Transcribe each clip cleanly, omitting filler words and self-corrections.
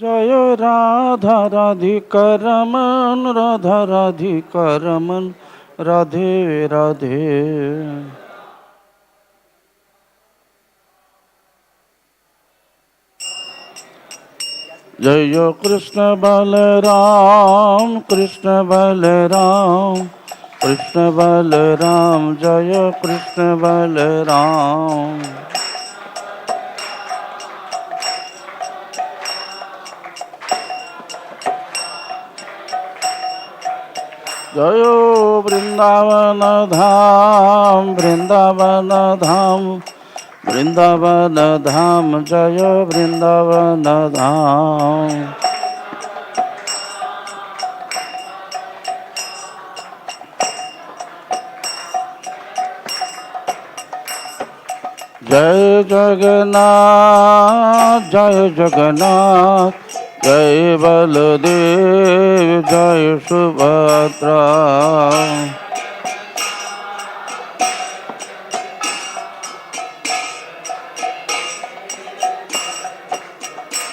জয় রাধা রাধিকা রমন, রাধা রাধিকা রমন, রাধে রাধে। जय कृष्ण बलराम, कृष्ण बलराम, कृष्ण बलराम, जय कृष्ण बलराम। जय वृंदावन धाम, वृंदावन धाम, वृंदावन धाम, जय वृंदावन धाम। जय जगन्नाथ, जय जगन्नाथ, जय बलदेव, जय सुभद्रा।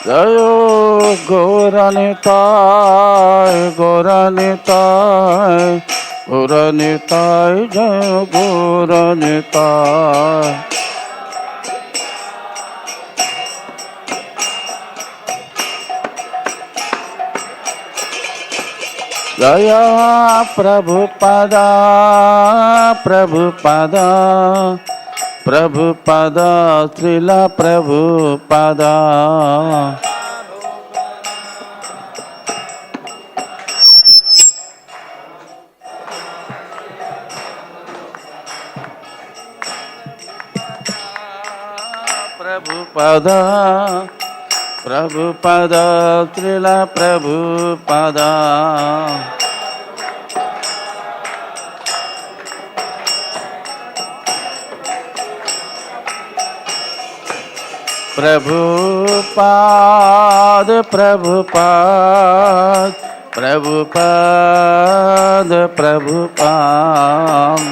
जय गौरनिताय, गौरनिताय, गौरनिताय, जय गौरनिताय। जय प्रभुपादा, प्रभुपादा, प्रभुपादा, श्रील प्रभुपादा। प्रभुपादा, प्रभुपादा, श्रील प्रभुपादा। प्रभुपाद, प्रभुपाद, प्रभुपाद, प्रभुपाद।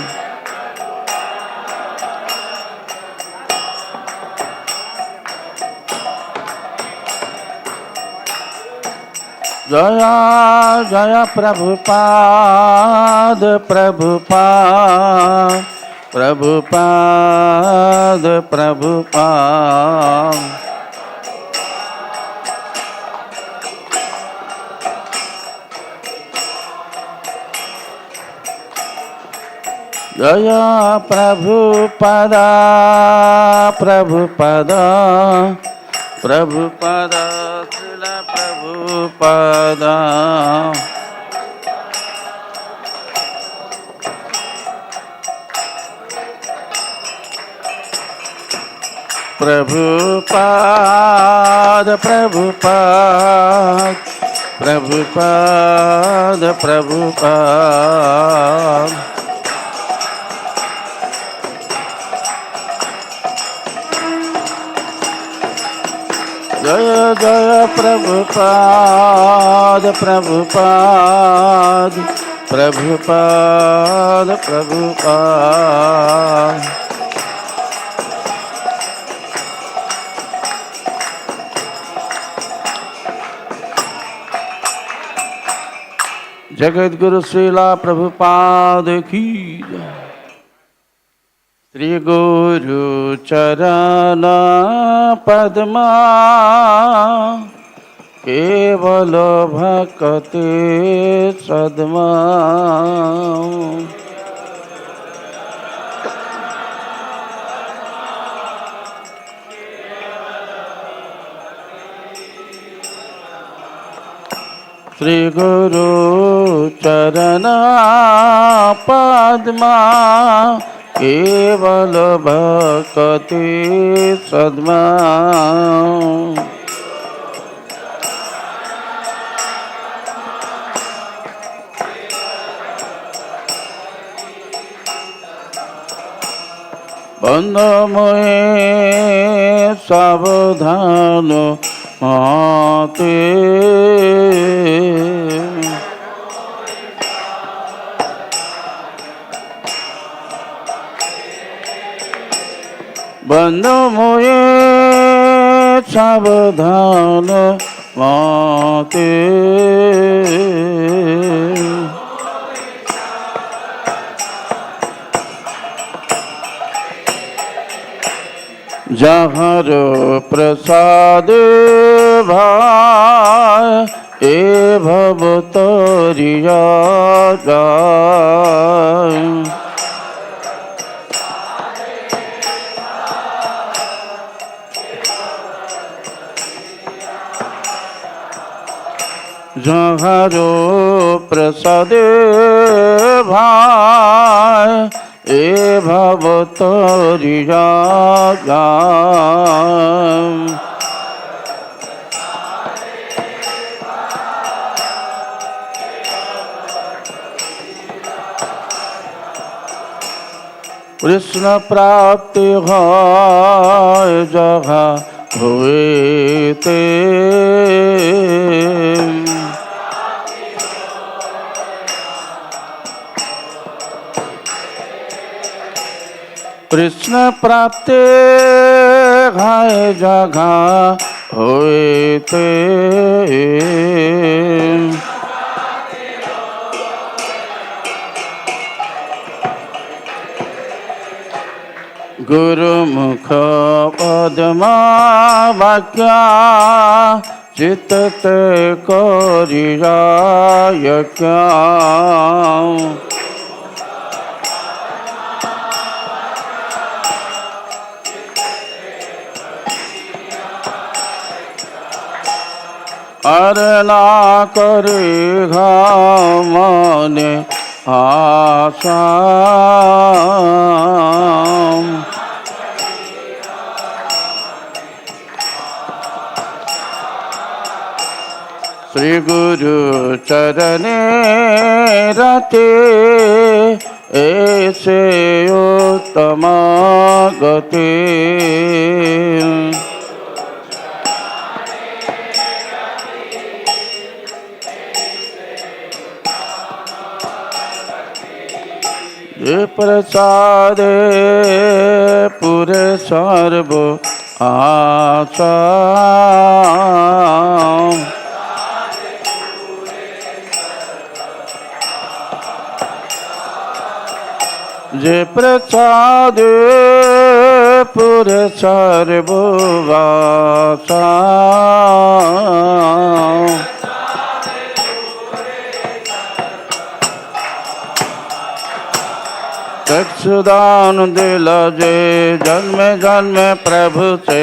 जय जय प्रभुपाद, प्रभुपाद, प्रभुपाद, प्रभुपाद। जय प्रभुपादा, प्रभुपादा, प्रभुपादा, श्रील प्रभुपादा। प्रभुपाद, प्रभुपाद, प्रभुपाद, प्रभुपाद। जय जय प्रभुपाद, प्रभुपाद, प्रभुपाद, प्रभुपाद। जगत गुरु श्रीला प्रभुपाद की जय। श्री गुरु चरण पद्मा, केवल भक्ति सद्मा। श्री गुरु चरण पद्मा, केवल भक्ति सद्मा। बंद मोहे सावधान आते, बंद मोहे सावधान माते जहर प्रसाद भाई ए भव तरिया जाय जहरो प्रसाद भाई ए भव तरिया जाय कृष्ण प्राप्ति है जहाँ हुए ते कृष्ण प्राप्ति है जहाँ हुए ते गुरुमुख पद्मा वाक्या चित्त करिया क्या अरे ना करेगा मन आशा श्री गुरु चरणे रते ऐसे उत्तम गति ये प्रसाद पूरे सर्व आशा जे प्रसाद पूरे सर्व आशा चक्षुदान दिला जे जन्म जन्म प्रभु से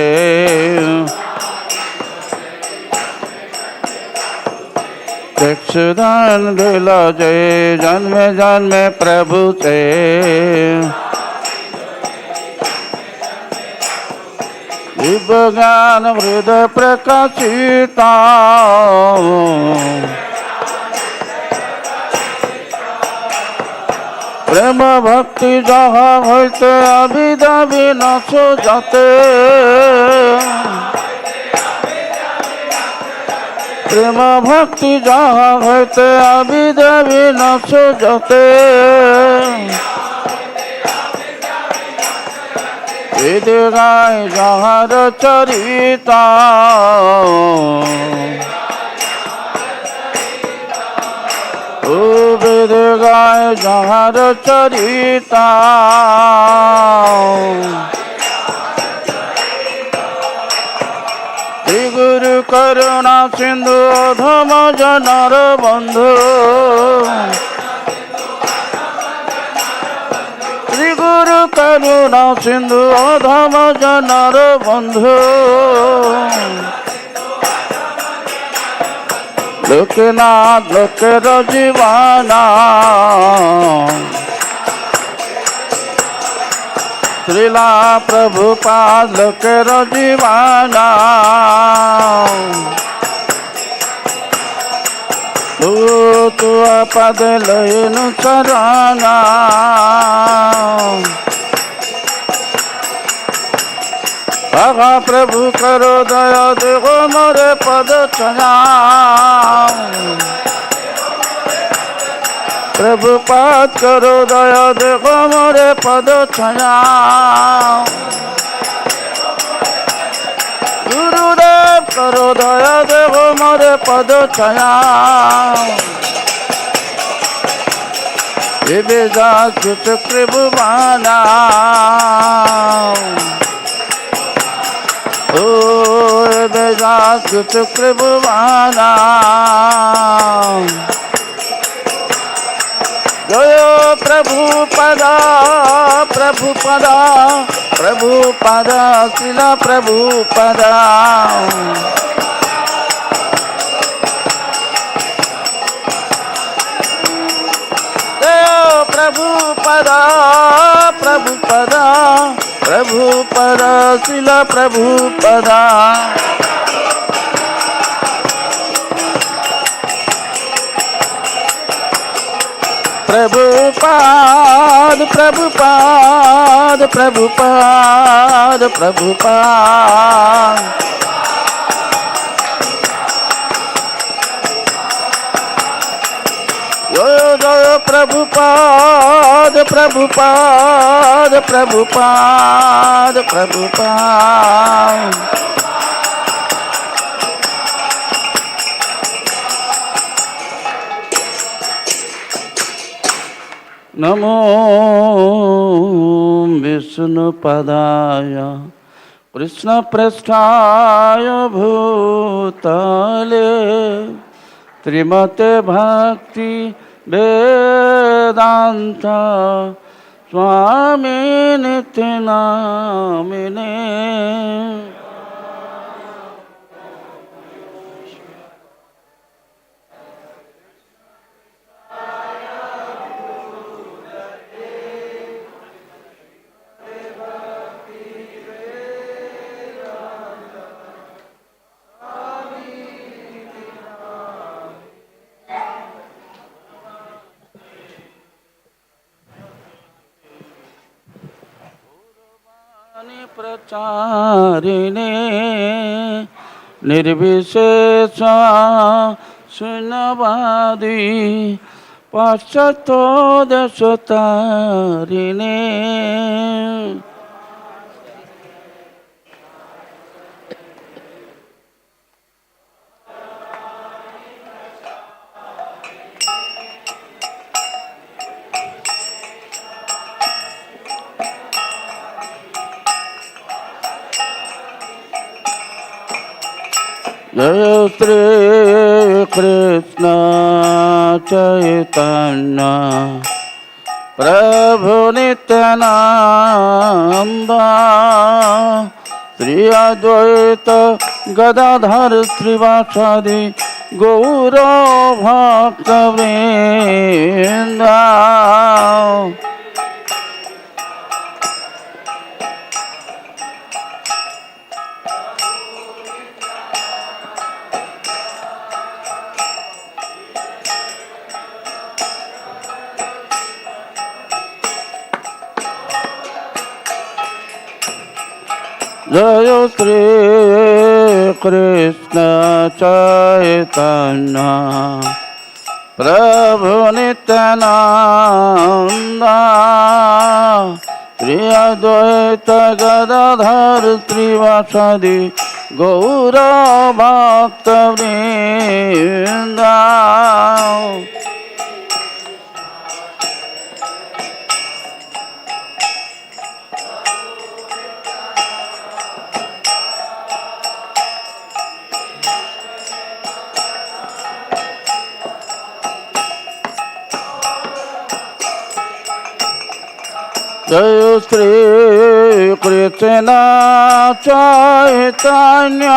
चक्षुदान दिला जे जन्म जन्म प्रभु से दिव्य ज्ञान हृदय प्रकाशिता प्रेम भक्ति जहाँ होते अभिदा विनाश जाते प्रेम भक्ति जहाँ होते अभिदा विनाश जाते वेद गाय जहाँ चरिता ओ वेद गाय जहाँ चरिता श्री गुरु करुणा सिंधु अधम जनर बंधु श्री गुरु करुणा सिंधु अधम जनर बंधु लोकनाथ लोकेर जीवाना श्रीला प्रभुपाद लोकेर जीवाना तू पद लयनु चराना आगा प्रभु करो दया देखो मोरे पद चना प्रभु पाद करो दया देखो मोरे पद चना गुरुदेव करो दया देखो मोरे पद छाया ये बेदास चक्रवाना ओ ये बेदास चक्रवाना जय प्रभुपदा प्रभुपदा प्रभुपदा शिला प्रभुपदा प्रभुपदा प्रभुपदा प्रभुपदा शिला प्रभुपदा प्रभुपाद प्रभुपाद प्रभुपाद प्रभुपाद जय प्रभुपाद प्रभुपाद प्रभुपाद प्रभुपाद नमो विष्णुपदाय कृष्णपृष्ठाय भूतले श्रीमते भक्ति वेदांत स्वामी नित्य नामिने प्रचारिणे निर्विशेष शून्यवादी पाश्चात्य देशतारिणे जय श्री कृष्ण चैतन्य प्रभु नित्यानंद श्री अद्वैत गदाधर श्रीवासादि गौर भक्तवृंद जय श्री कृष्ण चैतन्य प्रभु नित्यानंद श्री अद्वैत गदाधर श्रीवासादि गौर भक्तवृंद जय श्री कृष्ण चैतन्य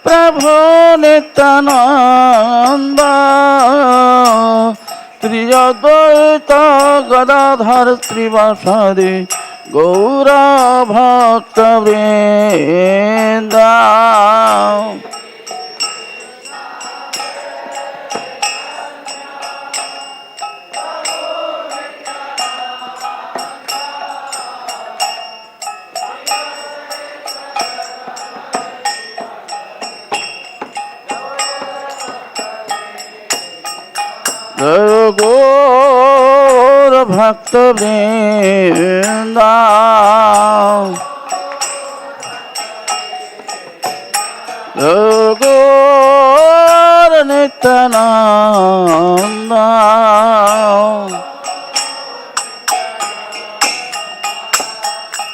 प्रभु नित्यानंद श्री अद्वैत गदाधर श्रीवासादि गौर भक्तवृंद जय गौर भक्तवृंद Nityananda.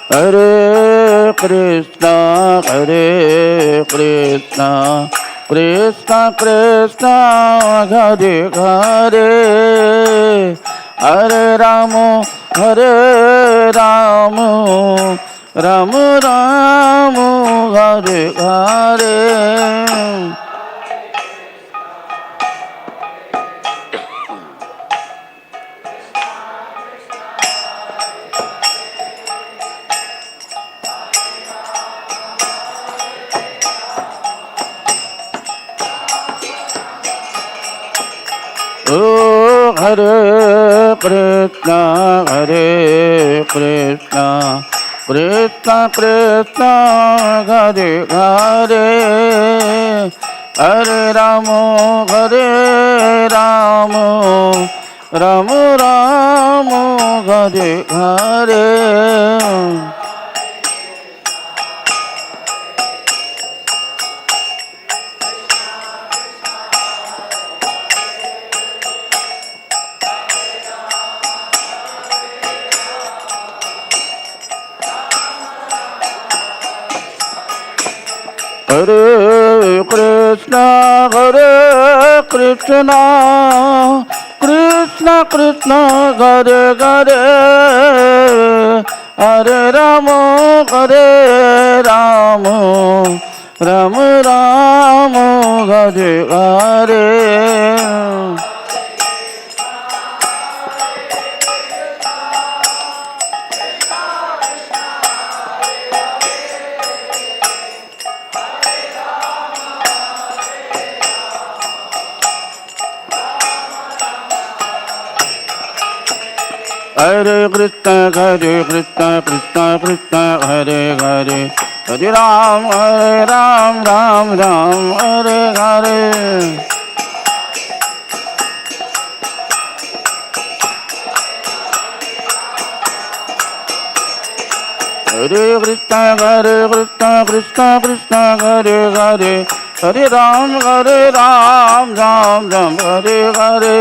Hare Krishna, Hare Krishna, Krishna Krishna, Hare Hare, Hare Rama, Hare Rama, Rama Rama, Hare Hare. Oh, Hare Krishna, Hare Krishna, Krishna Krishna, Hare Hare, Hare Rama, Hare Rama, Rama Rama, Hare Hare. Hare Krishna, Hare Krishna, Krishna Krishna, Hare Hare, Hare Rama, Hare Rama, Rama Rama, Hare Hare. Hare Krishna, Hare Krishna, Krishna Krishna, Hare Hare, Hare Ram, Ram Ram, Hare Hare. Hare Krishna, Hare Krishna, Krishna Krishna, Hare Hare, Hare Ram, Ram Ram, Hare Hare.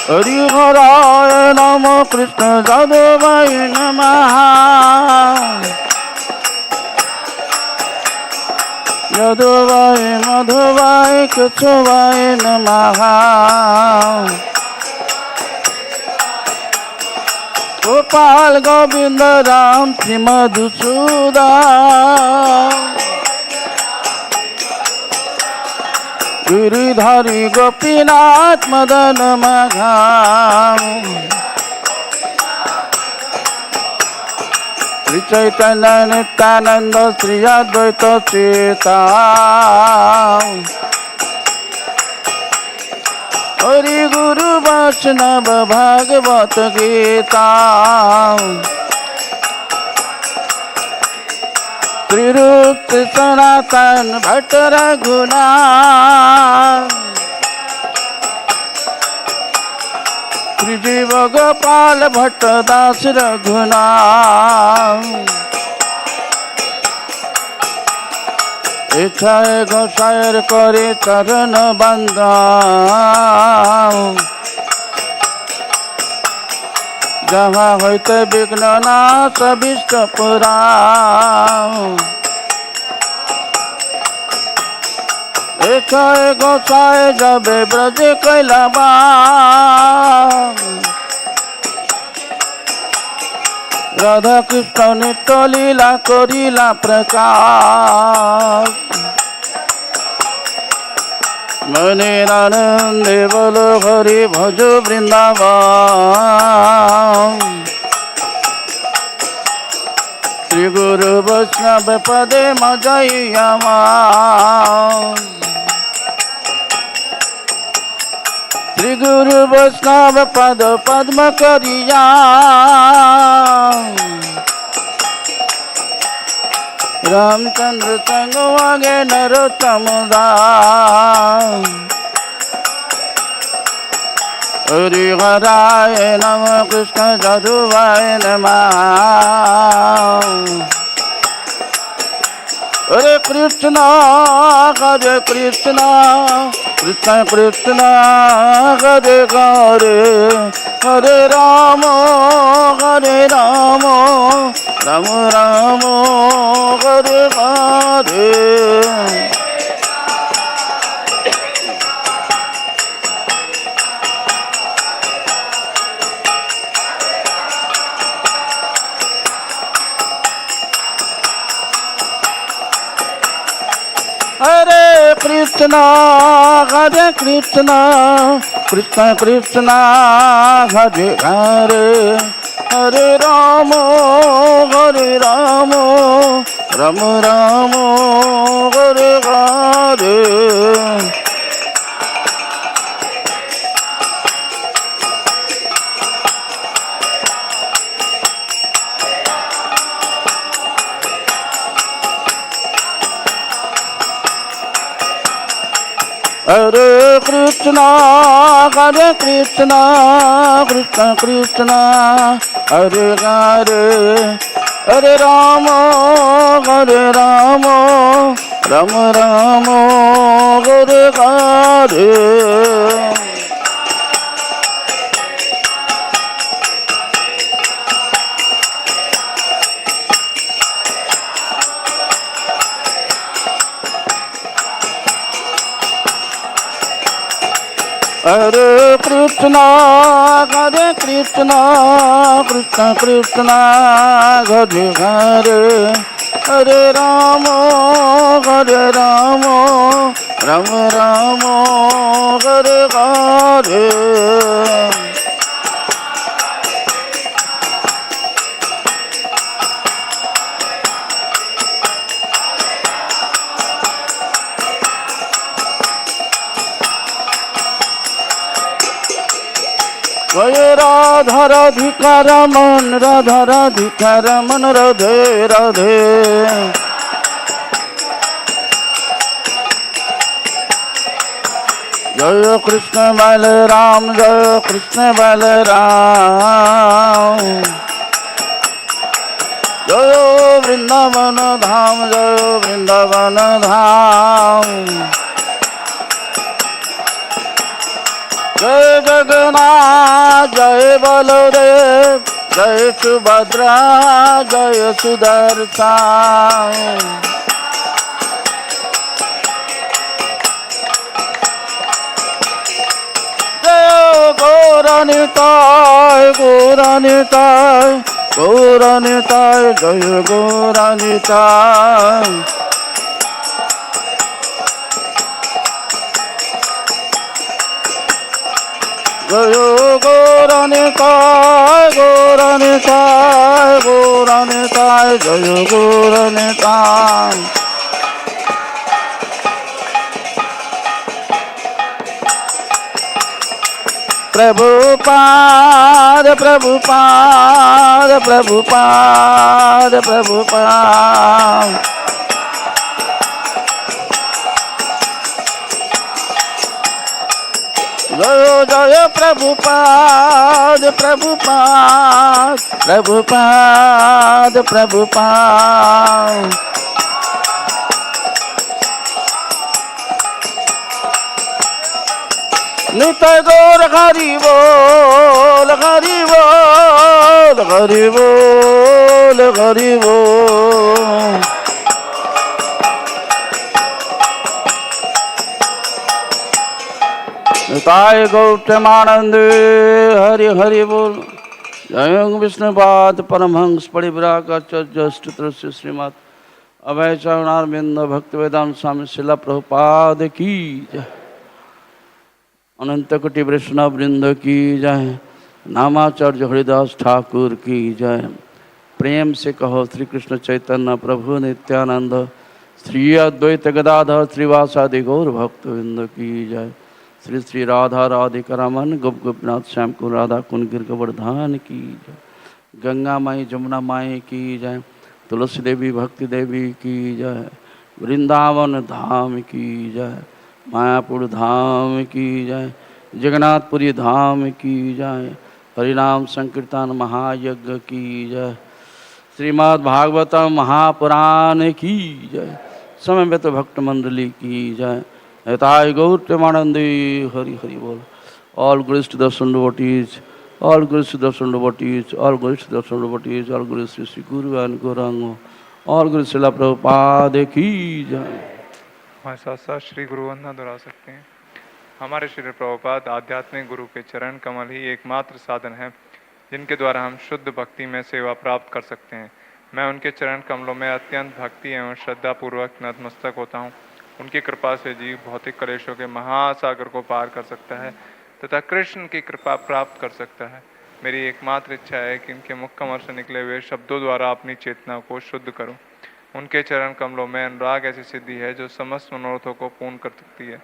Hari Haraya Namo Krishna Jadavaya Namaha, Jadavaya Madhavaya Kechavaya Namaha, Gopal Govinda Ram Sri Madhusudan, Giridhari Gopinath Madana Madhav, Sri Chaitanya Nityananda Sri Advaita Cheta, Hari Guru Vaishnava Bhagavad Gita, Trirup Sanatan Bhatt Raghunath, Sri Jiva Gopal Bhatt Das Raghunath, Ichhaye Gosayar Kore Charan Bandhan, Jaha hoite Vigna Nash Abhishta Puran, Ichhaye Gosaye Jabe Braj Kailaban, Radha Krishna Nitya Leela Korila Prakash, Mani Anande Bolo Hari Bhajo Vrindavan, Sri Guru Vaishnava Pade Majayama, Sri Guru Vaishnava Pada Padma Kariya, Ramchandra Sangavage Narottamada, Hari हराय नमः कृष्ण जादुवाय नमः हरे कृष्ण कृष्ण कृष्ण हरे हरे हरे राम राम राम हरे हरे हरे कृष्ण कृष्ण कृष्ण हरे हरे हरे राम राम राम हरे हरे हरे कृष्ण कृष्ण कृष्ण हरे हरे हरे राम राम राम हरे हरे हरे कृष्ण कृष्ण कृष्ण हरे हरे हरे राम राम राम हरे हरे जय राधा राधिका रमन राधा राधिका रमन राधे राधे जय कृष्ण बलराम जय कृष्ण बलराम जय वृंदावन धाम जय वृंदावन धाम जय जगन्नाथ जय बलदेव जय सुभद्रा जय सुदर्शन जय गौरनिताय गौरनिताय गौरनिताय जय गौरनिताय जय गौरनिताय गौरनिताय गौरनिताय जय गौरनिताय प्रभुपाद प्रभुपाद प्रभुपाद प्रभुपाद जय जय प्रभुपाद प्रभुपाद प्रभुपाद प्रभुपाद नित्य गौर हरि बोल हरि बोल हरि बोल हरि बोल निताय गौतमानंद हरि हरि बोल जय विष्णुपाद परमहंस परिव्राजक श्रीमद अभय चरणारविंद भक्तिवेदांत स्वामी शिला प्रभुपाद की जय अनंत कोटि वैष्णव वृंद की जय नामाचार्य हरिदास ठाकुर की जय प्रेम से कहो श्री कृष्ण चैतन्य प्रभु नित्यानंद श्री अद्वैत गदाधर श्रीवासादि गौर भक्तवृंद की जय श्री श्री राधा राधिका रमन गोप गोपीनाथ श्याम कुंड राधा कुंड गिर गोवर्धन की जय गंगा माई जमुना माई की जय तुलसी देवी भक्ति देवी की जय वृंदावन धाम की जय मायापुर धाम की जय जगन्नाथपुरी धाम की जय। हरिनाम संकीर्तन महायज्ञ की जय। श्रीमद् भागवतम महापुराण की जय। समवेत भक्त मंडली की जय। हिताय गौर प्रेमानंदे हरि हरि बोल। All glories to the Sun devotees, all glories to the Sun devotees, all glories to the Sun devotees, all glories to Sri Guru and Gauranga, all glories to Srila Prabhupada की जय। हमारे साथ साथ श्री गुरु वंदना दोहरा सकते हैं। हमारे श्री प्रभुपाद आध्यात्मिक गुरु के चरण कमल ही एकमात्र साधन है जिनके द्वारा हम शुद्ध भक्ति में सेवा प्राप्त कर सकते हैं। मैं उनके चरण कमलों में अत्यंत भक्ति एवं श्रद्धा पूर्वक नतमस्तक होता हूँ। उनकी कृपा से जीव भौतिक क्लेशों के महासागर को पार कर सकता है तथा कृष्ण की कृपा प्राप्त कर सकता है। मेरी एकमात्र इच्छा है कि इनके मुख कमल से निकले हुए शब्दों द्वारा अपनी चेतना को शुद्ध करूं। उनके चरण कमलों में अनुराग ऐसी सिद्धि है जो समस्त मनोरथों को पूर्ण कर सकती है।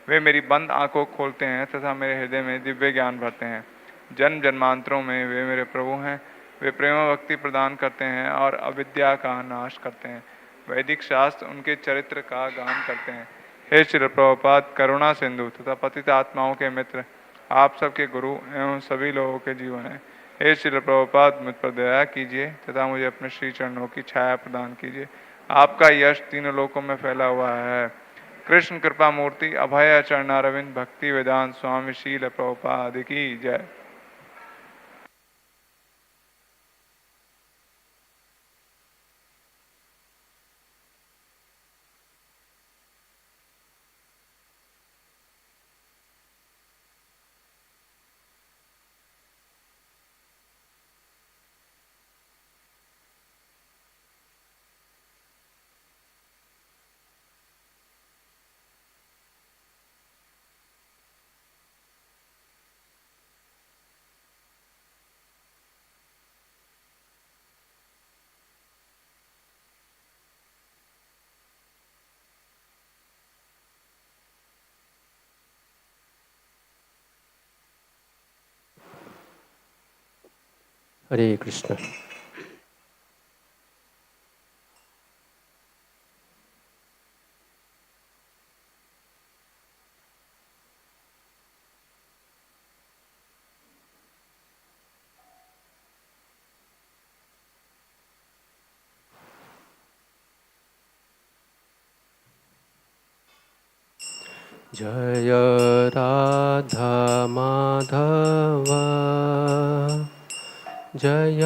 वे मेरी बंद आंखों को खोलते हैं तथा मेरे हृदय में दिव्य ज्ञान भरते हैं। जन्म जन्मांतरों में वे मेरे प्रभु हैं। वे प्रेम भक्ति प्रदान करते हैं और अविद्या का नाश करते हैं। वैदिक शास्त्र उनके चरित्र का गान करते हैं। हे श्री प्रभुपाद करुणा सिंधु तथा पतित आत्माओं के मित्र, आप सबके गुरु एवं सभी लोगों के जीवन हैं। हे श्री प्रभुपाद मुझ पर दया कीजिए तथा मुझे अपने श्री चरणों की छाया प्रदान कीजिए। आपका यश तीनों लोकों में फैला हुआ है। कृष्ण कृपा मूर्ति अभय चरणारविंद भक्ति वेदांत स्वामी शील प्रभुपाद की जय। हरे कृष्ण। जय राधा माधव जय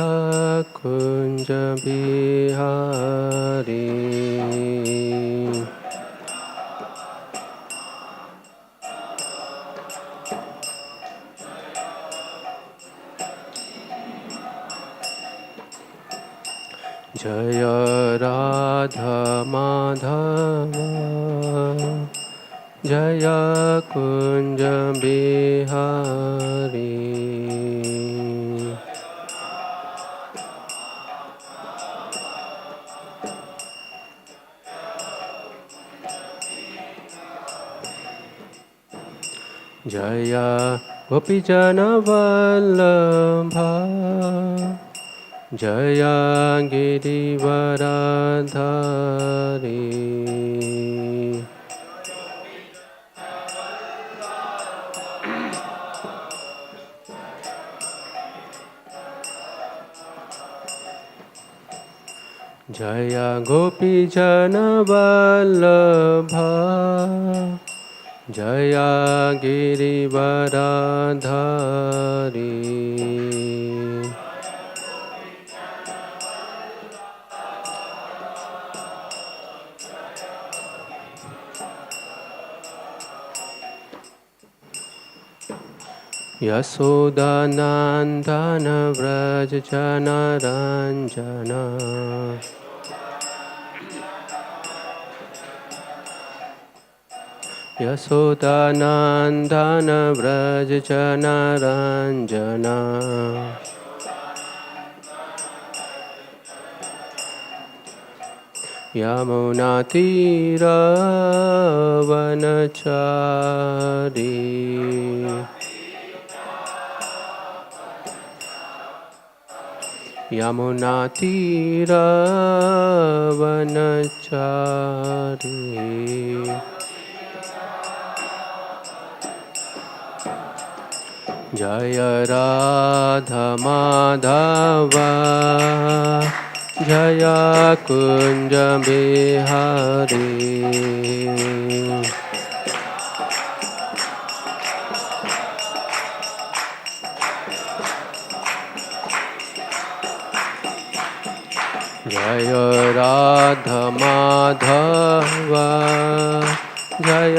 कुंज बिहारी। जय राधा माधव जय कुंज बिहारी। जय गोपीजन वल्लभा जय गिरिवरधारी। जय गोपीजन वल्लभा जय गिरिवरधारी। यशोदानंदन व्रज जनरंजन यशोदानंदन व्रज जनरंजन। यमुना तीरवनचारी यमुना तीरवनचारी। जय राधा माधव जय कुंज बिहारी जय राधा माधव जय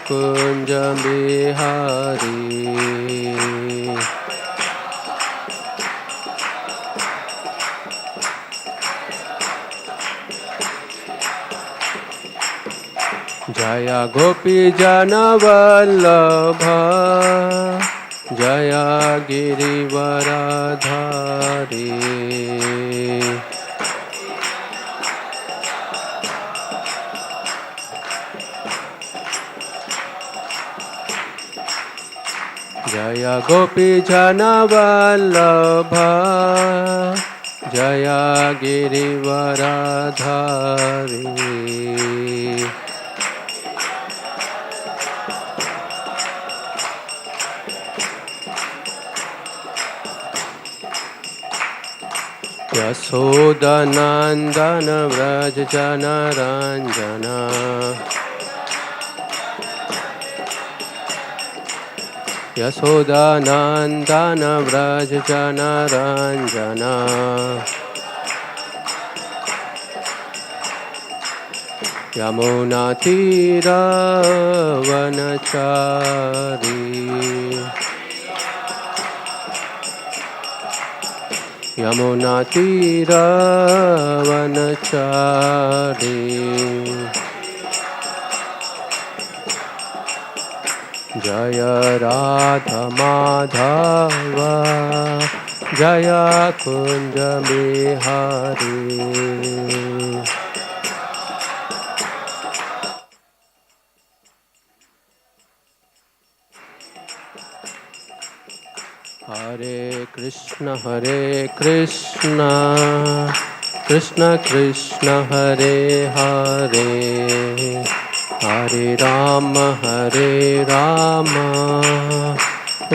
कुंज बिहारी जय गोपी जन वल्लभ जय गिरिवरधारी जय गोपी जन वल्लभ जय गिरिवरधारी यशोदनंदन व्रज जनरंजन यशोदनंदन व्रज जनरंजन यमुना तीरवनचारी यमुना तीरवनचारी जय राधा माधव जय कुंज बिहारी हरे कृष्ण कृष्ण कृष्ण हरे हरे हरे राम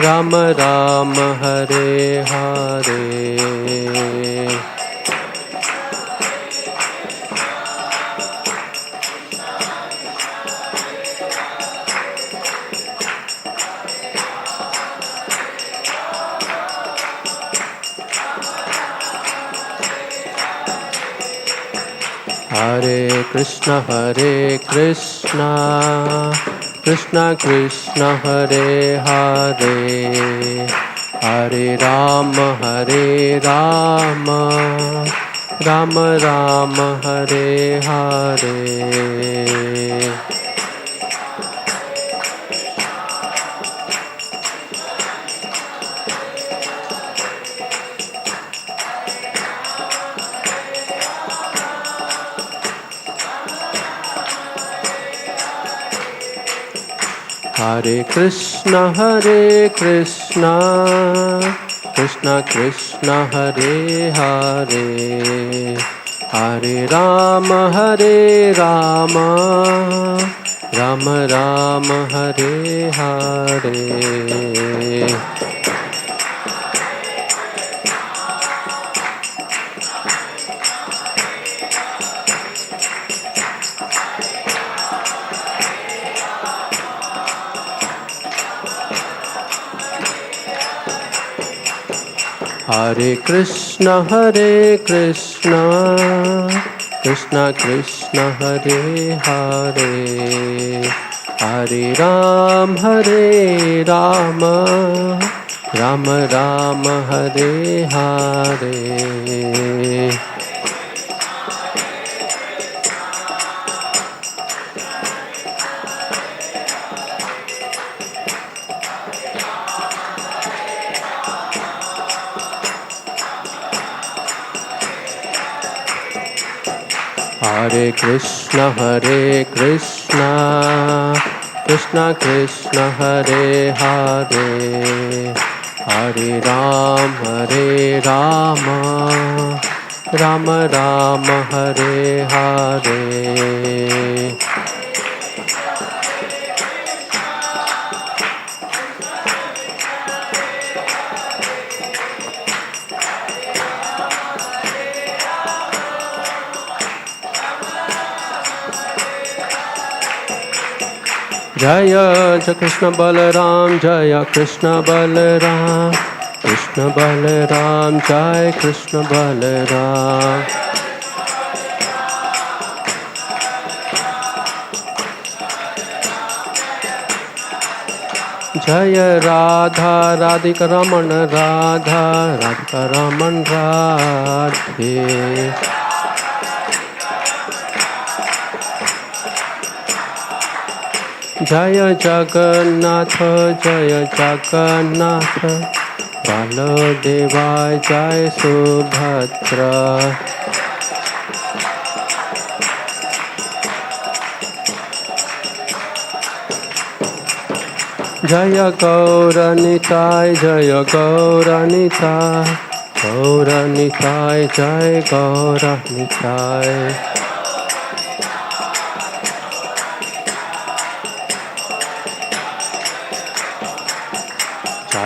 राम राम हरे हरे हरे कृष्ण कृष्ण कृष्ण हरे हरे हरे राम राम राम हरे हरे हरे कृष्ण कृष्ण कृष्ण हरे हरे हरे राम राम हरे हरे हरे कृष्ण कृष्ण कृष्ण हरे हरे हरे राम राम हरे हरे हरे कृष्ण कृष्ण हरे हरे हरे राम राम हरे हरे जय जय कृष्ण बलराम जय कृष्ण बलराम कृष्ण बलराम जय कृष्ण बलराम जय राधा राधिका रमण राधा राधिका रमण राधे जय जगन्नाथ बलदेवाय जय सुभद्रा जय गौरनिताय गौरनिताय जय गौरनिताय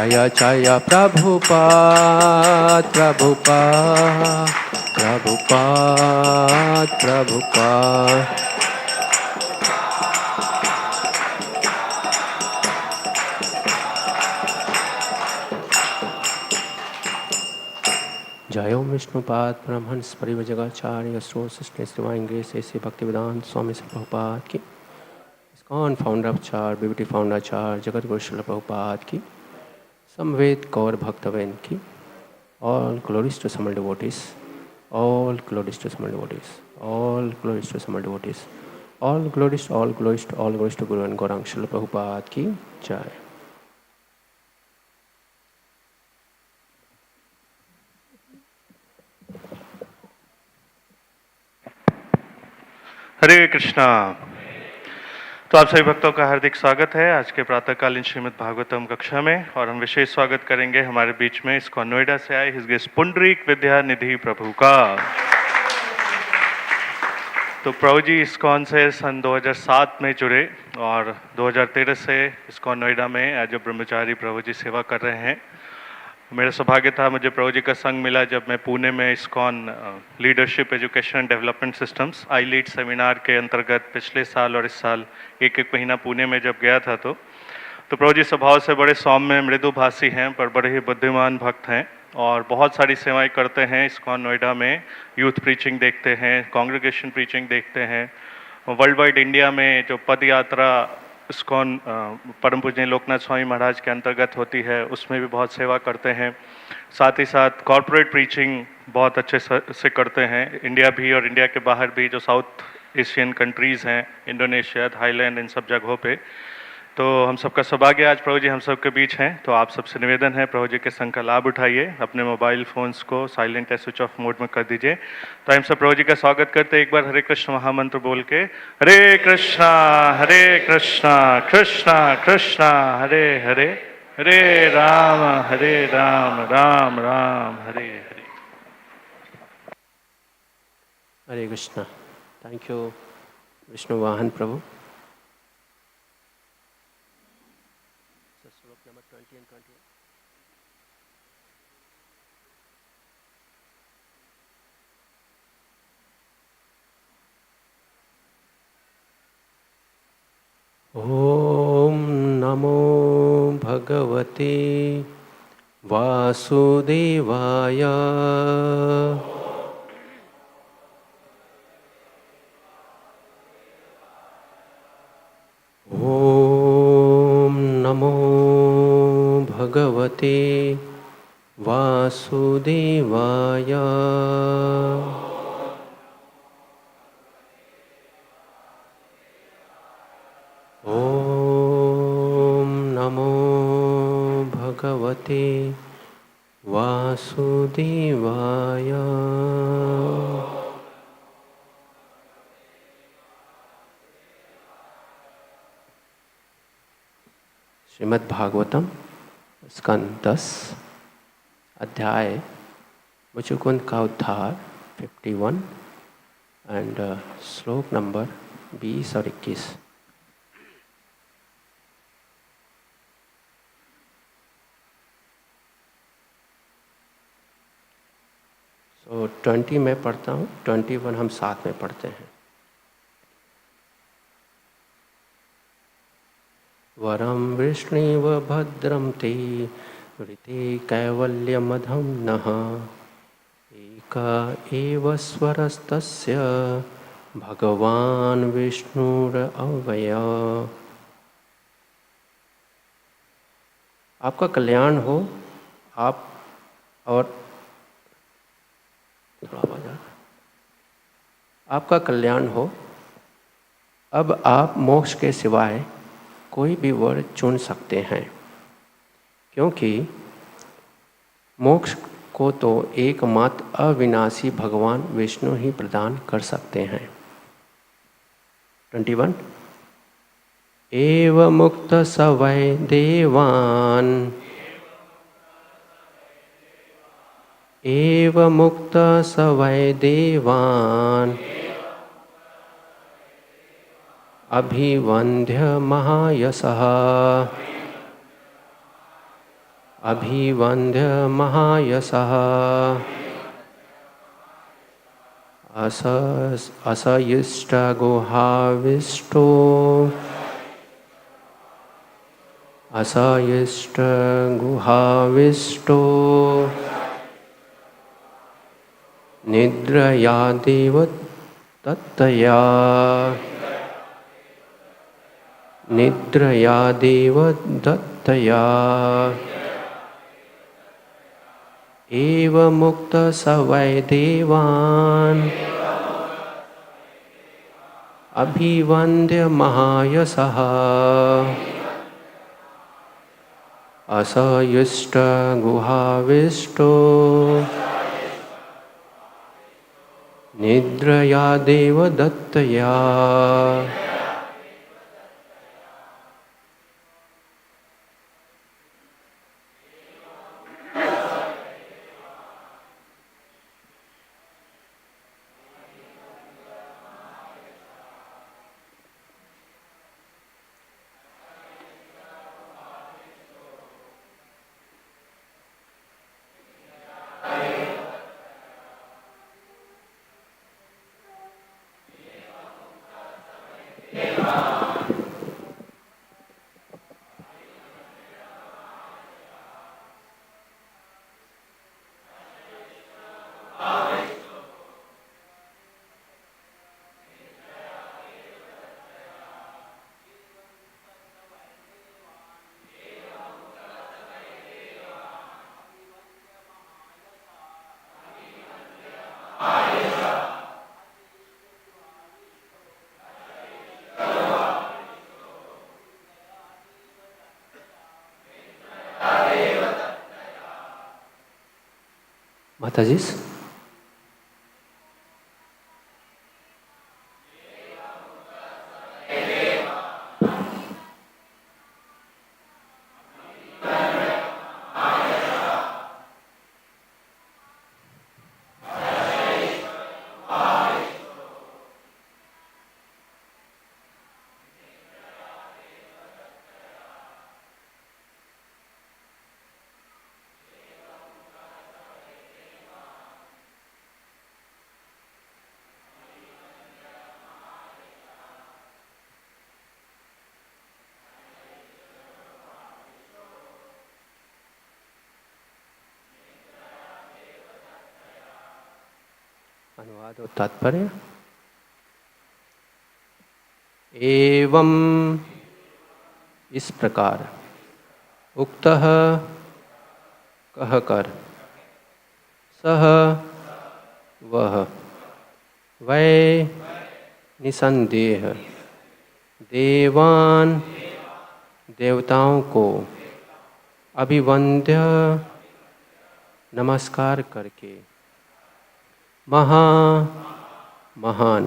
जय जय प्रभुपाद प्रभुपाद प्रभुपाद प्रभुपाद जय ओम विष्णुपाद ब्रह्मण्स परिवजगाचार्य श्रोत डिवाइन ग्रेस ऐसे भक्तिवेदांत स्वामी श्री प्रभुपाद की ISKCON founder Acharya BBT founder Acharya Jagat Guru Srila Prabhupada की समवेत गौर भक्तवें की all glories to assembled devotees all glories to assembled devotees all glories to assembled devotees all glories to guru and Gauranga Srila Prabhupada की जय। हरे कृष्णा। तो आप सभी भक्तों का हार्दिक स्वागत है आज के प्रातःकालीन श्रीमद् भागवतम कक्षा में। और हम विशेष स्वागत करेंगे हमारे बीच में इस्कॉन नोएडा से आए हिज गेस्ट पुंडरीक विद्या निधि प्रभु का। तो प्रभु जी इस्कॉन से सन 2007 में जुड़े और 2013 से इस्कॉन नोएडा में एज ए ब्रह्मचारी प्रभु जी सेवा कर रहे हैं। मेरा सौभाग्य था, मुझे प्रभु जी का संग मिला जब मैं पुणे में ISKCON leadership education and development systems I lead seminar के अंतर्गत पिछले साल और इस साल एक महीना पुणे में जब गया था तो प्रभु जी स्वभाव से बड़े सौम्य मृदुभाषी हैं पर बड़े ही बुद्धिमान भक्त हैं और बहुत सारी सेवाएं करते हैं। इस्कॉन नोएडा में यूथ प्रीचिंग देखते हैं, कांग्रेगेशन प्रीचिंग देखते हैं, वर्ल्ड वाइड इंडिया में जो पद यात्रा इस्कॉन परम पूजनीय लोकनाथ स्वामी महाराज के अंतर्गत होती है उसमें भी बहुत सेवा करते हैं। साथ ही साथ कॉरपोरेट प्रीचिंग बहुत अच्छे से करते हैं, इंडिया भी और इंडिया के बाहर भी जो साउथ एशियन कंट्रीज़ हैं, इंडोनेशिया, थाईलैंड, इन सब जगहों पे। तो हम सबका सौभाग्य आज प्रभु जी हम सब के बीच हैं। तो आप सबसे निवेदन है प्रभु जी के संग का लाभ उठाइए, अपने मोबाइल फ़ोन्स को साइलेंट या स्विच ऑफ मोड में कर दीजिए। तो हम सब प्रभु जी का स्वागत करते एक बार हरे कृष्ण महामंत्र बोल के, हरे कृष्णा कृष्णा कृष्णा हरे हरे, हरे राम राम राम हरे हरे। हरे कृष्णा। थैंक यू विष्णु वाहन प्रभु। श्लोक नंबर 20 and 21। ओम नमो भगवते वासुदेवाय। ओम नमो भगवते वासुदेवाय। ओम नमो भगवते वासुदेवाय। श्रीमद् भागवतम स्कंद 10 अध्याय मुचुकुंद का उद्धार 51 एंड श्लोक नंबर 20 और 21। तो 20 मैं पढ़ता हूँ, 21 हम साथ में पढ़ते हैं। वरं वृष्णीव भद्रं ते ऋते कैवल्यमधं नः एक एव स्वरस्तस्य भगवान् विष्णुरव्यय। आपका कल्याण हो। आप और थोड़ा आवाज आ रहा है। आपका कल्याण हो। अब आप मोक्ष के सिवाय कोई भी वर चुन सकते हैं, क्योंकि मोक्ष को तो एकमात्र अविनाशी भगवान विष्णु ही प्रदान कर सकते हैं। 21 एव मुक्त स वै देवान् एव मुक्त स वै देवान् अभिवन्द्य महायशः अभिवन्द्य महायशः असयिष्टगुहाविष्टो असयिष्टगुहाविष्टो निद्रयादेव तत्तया निद्रयादेव दत्तया एव मुक्त स वै देवान् अभिवन्द्य महायशः असयिष्टगुहाविष्टो निद्रयादेव दत्तया। माताजी अनुवाद और तात्पर्य। एवं इस प्रकार, उक्तः कहकर, सह वह, वै निसंदेह, देवान देवताओं को, अभिवंद्य नमस्कार करके, महान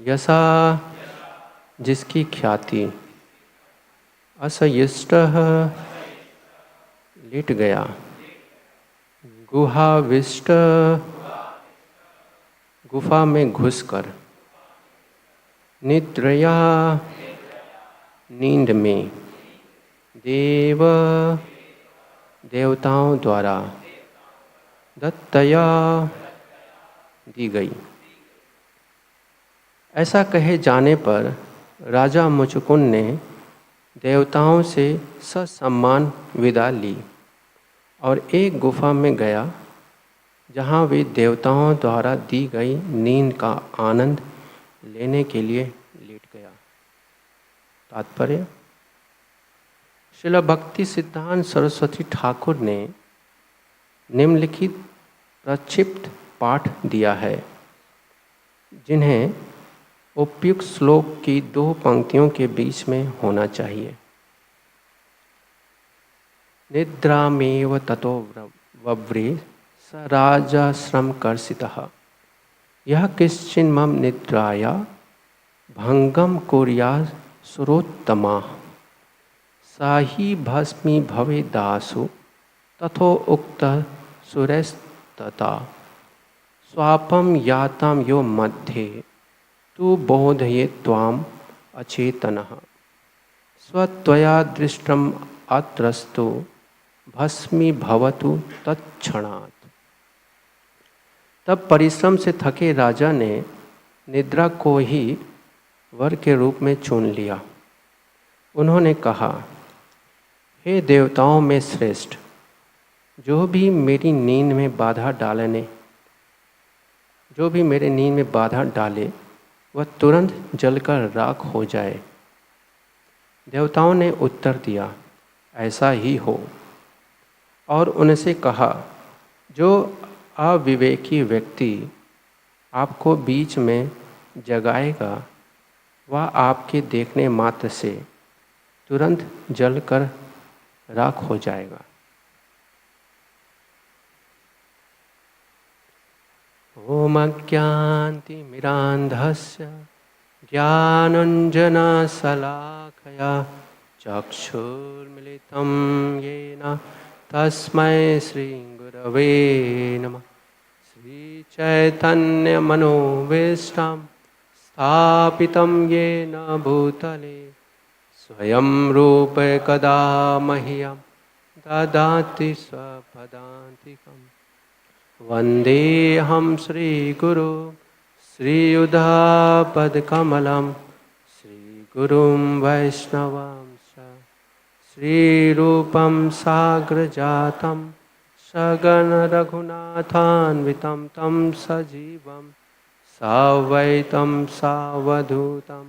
यशा जिसकी ख्याति, असयिष्ट लेट गया, गुहाविष्ट गुफा में घुसकर, निद्रया नींद में, देव देवताओं द्वारा, दत्तया दी गई। ऐसा कहे जाने पर राजा मुचुकुंद ने देवताओं से ससम्मान विदा ली और एक गुफा में गया जहाँ वे देवताओं द्वारा दी गई नींद का आनंद लेने के लिए लेट गया। तात्पर्य: श्रील भक्ति सिद्धांत सरस्वती ठाकुर ने निम्नलिखित प्रक्षिप्त पाठ दिया है, जिन्हें उपयुक्त श्लोक की 2 पंक्तियों के बीच में होना चाहिए। निद्रामेव ततो वव्रे स राजाश्रम कर्षितः यह किश्चिन् मम निद्राया भंगम कुर्यात् सुरोत्तमा सा ही भस्मी भवे दासु तथो उक्त सुरस्तता स्वापम याताम यो मध्ये तु बोधये त्वाम अचेतनः स्वत्वया दृष्टम अत्रस्तु भस्मी भवतु तत्क्षणात्। तब परिश्रम से थके राजा ने निद्रा को ही वर के रूप में चुन लिया। उन्होंने कहा, हे देवताओं में श्रेष्ठ, जो भी मेरी नींद में बाधा डाले वह तुरंत जलकर राख हो जाए। देवताओं ने उत्तर दिया, ऐसा ही हो। और उनसे कहा, जो अविवेकी व्यक्ति आपको बीच में जगाएगा वह आपके देखने मात्र से तुरंत जलकर राख हो जाएगा। ओम अज्ञानतिमिरान्धस्य ज्ञानाञ्जनशलाकया चक्षुर्मिलितं येन तस्मै श्रीगुरवे नमः। श्रीचैतन्यमनोभीष्टं स्थापितं येन भूतले स्वयं रूप कदा मह्यं ददाति स्वपदान्तिकम्। वन्देऽहं श्रीगुरु श्रीयुधापदकमलं श्रीगुरुं वैष्णवांश्च श्रीरूपं साग्रजातं सगणरघुनाथान्वितं तं सजीवं सावैतं सावधूतं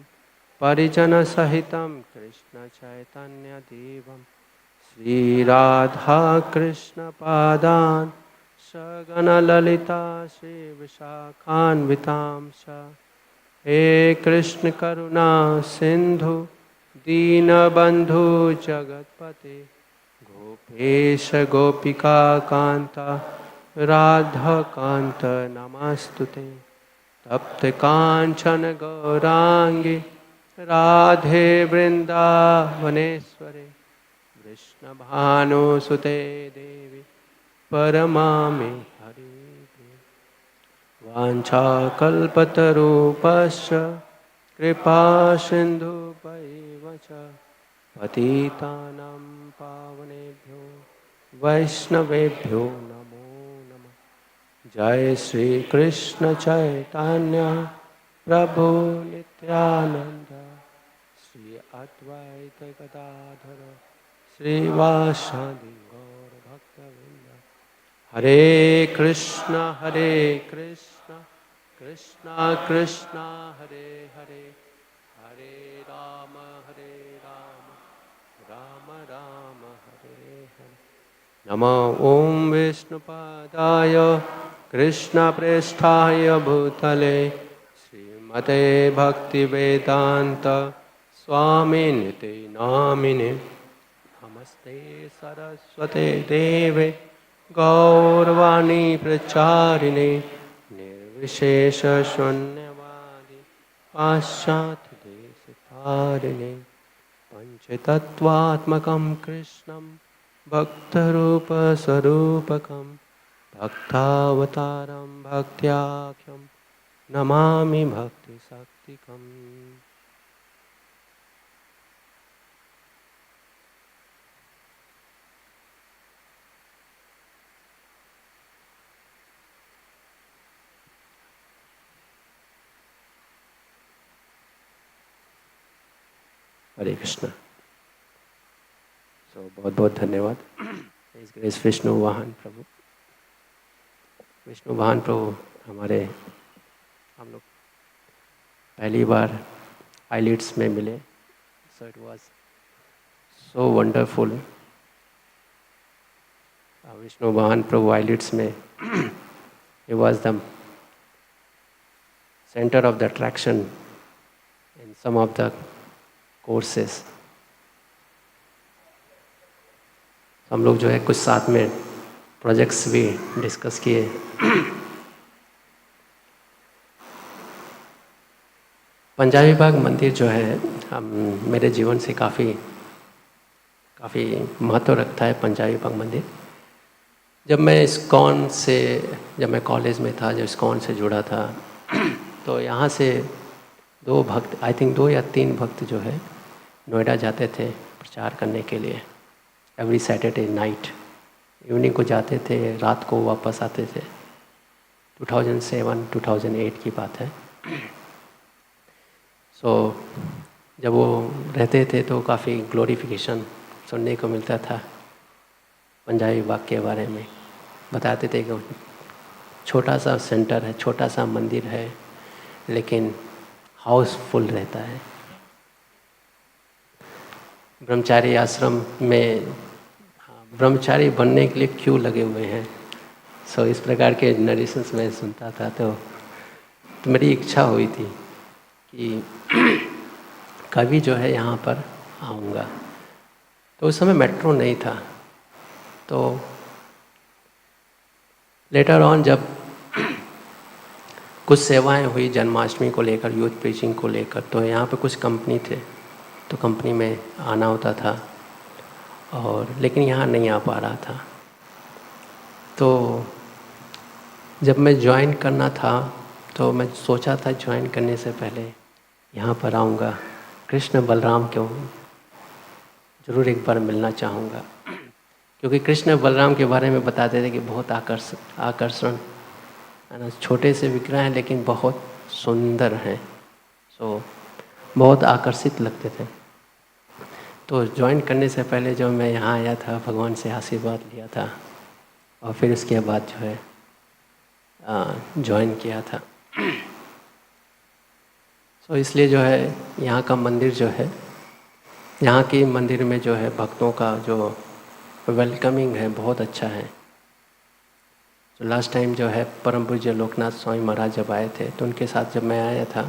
परिजनसहितं कृष्णचैतन्यदेवं श्रीराधाकृष्णपादान् सगणललिता श्रीविशाखान्वितांश्च। हे कृष्ण करुणा सिंधु दीनबंधु जगत्पते गोपेश गोपिका कांत राधा कांत नमस्तुते। तप्त कांचन गौरांगी राधे वृंदावनेश्वरे कृष्णभानुसुते देवी परमामि हरि। वाञ्छाकल्पतरूपश्च कृपा सिन्धुभैव च पतितानां पावनेभ्यो वैष्णवेभ्यो नमो नमः। जय श्री कृष्ण चैतन्य प्रभु नित्यानंद श्री अद्वैत गदाधर श्रीवासादि गौर भक्तवृंद। हरे कृष्ण कृष्ण कृष्ण हरे हरे, हरे राम राम राम हरे हरे। नमो ओम विष्णुपादाय कृष्णप्रेष्ठाय भूतले श्रीमते भक्तिवेदांत स्वामिनिते नामिने। नमस्ते सरस्वते देवे गौरवाणी प्रचारिणे निर्विशेष शून्यवादी पाश्चात्य देशतारिणे। पंचतत्वात्मकं कृष्णं भक्तरूपस्वरूपकं भक्तावतारं भक्त्याख्यं नमामि भक्तिशक्तिकम्। हरे कृष्ण। सो बहुत बहुत धन्यवाद। इस ग्रेस विष्णु वाहन प्रभु, विष्णु वाहन प्रभु हमारे, हम लोग पहली बार आईलिट्स में मिले। So it was so wonderful. Vishnu वाहन प्रभु आईलिट्स में it was the center of the attraction in some of the courses। हम लोग जो है कुछ साथ में प्रोजेक्ट्स भी डिस्कस किए। पंजाबी बाग मंदिर जो है हम मेरे जीवन से काफ़ी महत्व रखता है पंजाबी बाग मंदिर। जब मैं कॉलेज में था, जब इस्कॉन से जुड़ा था, तो यहाँ से 2 भक्त, आई थिंक 2 या 3 भक्त जो है नोएडा जाते थे प्रचार करने के लिए। एवरी सैटरडे नाइट, इवनिंग को जाते थे, रात को वापस आते थे। 2007-2008 की बात है। सो जब वो रहते थे तो काफ़ी ग्लोरिफिकेशन सुनने को मिलता था। पंजाबी बाग के बारे में बताते थे कि छोटा सा सेंटर है, छोटा सा मंदिर है, लेकिन हाउसफुल रहता है। ब्रह्मचारी आश्रम में ब्रह्मचारी बनने के लिए क्यों लगे हुए हैं। सो इस प्रकार के नरेशंस में सुनता था, तो मेरी इच्छा हुई थी कि कभी जो है यहाँ पर आऊँगा। तो उस समय मेट्रो नहीं था। तो लेटर ऑन जब कुछ सेवाएं हुई जन्माष्टमी को लेकर, यूथ प्रीचिंग को लेकर, तो यहाँ पे कुछ कंपनी थे, तो कंपनी में आना होता था, और लेकिन यहाँ नहीं आ पा रहा था। तो जब मैं ज्वाइन करना था, तो मैं सोचा था ज्वाइन करने से पहले यहाँ पर आऊँगा, कृष्ण बलराम को ज़रूर एक बार मिलना चाहूँगा, क्योंकि कृष्ण बलराम के बारे में बताते थे कि बहुत आकर्षण है ना, छोटे से विग्रह हैं लेकिन बहुत सुंदर हैं। सो बहुत आकर्षित लगते थे। तो ज्वाइन करने से पहले जब मैं यहाँ आया था, भगवान से आशीर्वाद लिया था, और फिर उसके बाद जो है ज्वाइन किया था। सो इसलिए जो है यहाँ का मंदिर जो है, यहाँ के मंदिर में जो है भक्तों का जो वेलकमिंग है बहुत अच्छा है। तो लास्ट टाइम जो है परम पूज्य लोकनाथ स्वामी महाराज जब आए थे, तो उनके साथ जब मैं आया था,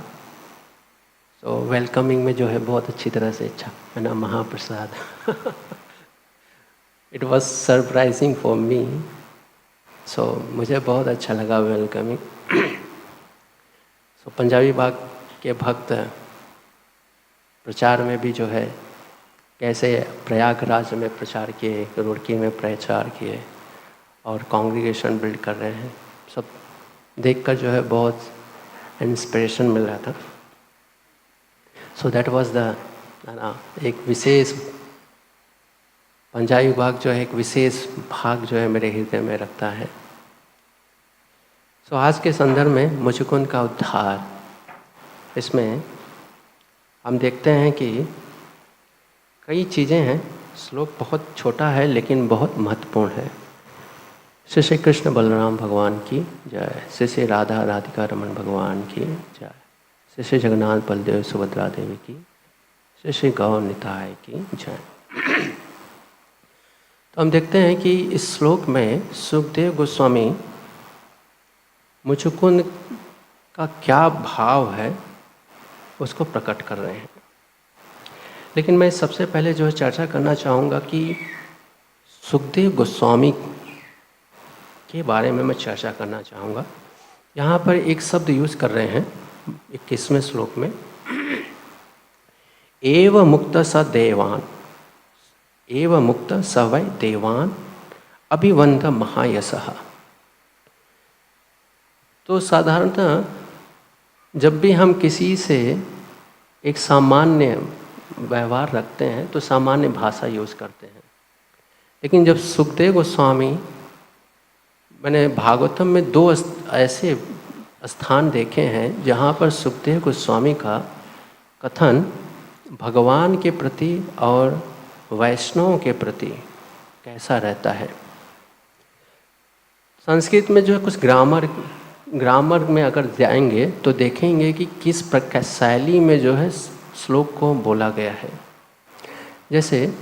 तो वेलकमिंग में जो है बहुत अच्छी तरह से अच्छा है ना, mahaprasad it was surprising for me. So मुझे बहुत अच्छा लगा वेलकमिंग। सो पंजाबी बाग के भक्त प्रचार में भी जो है कैसे प्रयागराज में प्रचार किए, रुड़की में प्रचार किए, और कांग्रीगेशन बिल्ड कर रहे हैं, सब देखकर जो है बहुत इंस्पिरेशन मिल रहा था। सो दैट वाज द एक विशेष पंजाबी बाग जो है एक विशेष भाग जो है मेरे हृदय में रखता है। सो आज के संदर्भ में मुचुकुंद का उद्धार, इसमें हम देखते हैं कि कई चीज़ें हैं। श्लोक बहुत छोटा है लेकिन बहुत महत्वपूर्ण है। श्री श्री कृष्ण बलराम भगवान की जय, श्री श्री राधा राधिका रमन भगवान की जय, श्री श्री जगन्नाथ बलदेव सुभद्रा देवी की, श्री श्री गौर निताय की जय। तो हम देखते हैं कि इस श्लोक में सुखदेव गोस्वामी मुचुकुंद का क्या भाव है उसको प्रकट कर रहे हैं। लेकिन मैं सबसे पहले जो है चर्चा करना चाहूँगा कि सुखदेव गोस्वामी के बारे में मैं चर्चा करना चाहूँगा। यहाँ पर एक शब्द यूज़ कर रहे हैं 21वें श्लोक में, एव मुक्त स देवान, एव मुक्त स वै देवान अभिवंद महायशः। तो साधारणतः जब भी हम किसी से एक सामान्य व्यवहार रखते हैं तो सामान्य भाषा यूज़ करते हैं, लेकिन जब सुखदेव गोस्वामी, मैंने भागवतम में 2 ऐसे स्थान देखे हैं जहाँ पर सुखदेव गोस्वामी का कथन भगवान के प्रति और वैष्णवों के प्रति कैसा रहता है। संस्कृत में जो है कुछ ग्रामर में अगर जाएंगे तो देखेंगे कि किस प्रकार शैली में जो है श्लोक को बोला गया है। जैसे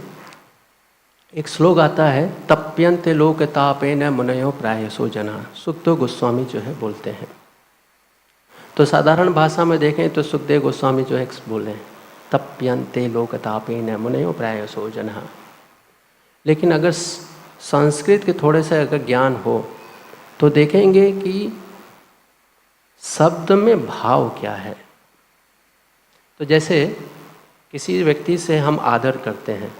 एक श्लोक आता है, तप्यन्ते लोक तापेन मुनयो प्रायसो जना, सुखदेव गोस्वामी जो है बोलते हैं। तो साधारण भाषा में देखें तो सुखदेव गोस्वामी जो है बोले तप्यन्ते लोक तापेन मुनयो प्रायसो जना। लेकिन अगर संस्कृत के थोड़े से अगर ज्ञान हो तो देखेंगे कि शब्द में भाव क्या है। तो जैसे किसी व्यक्ति से हम आदर करते हैं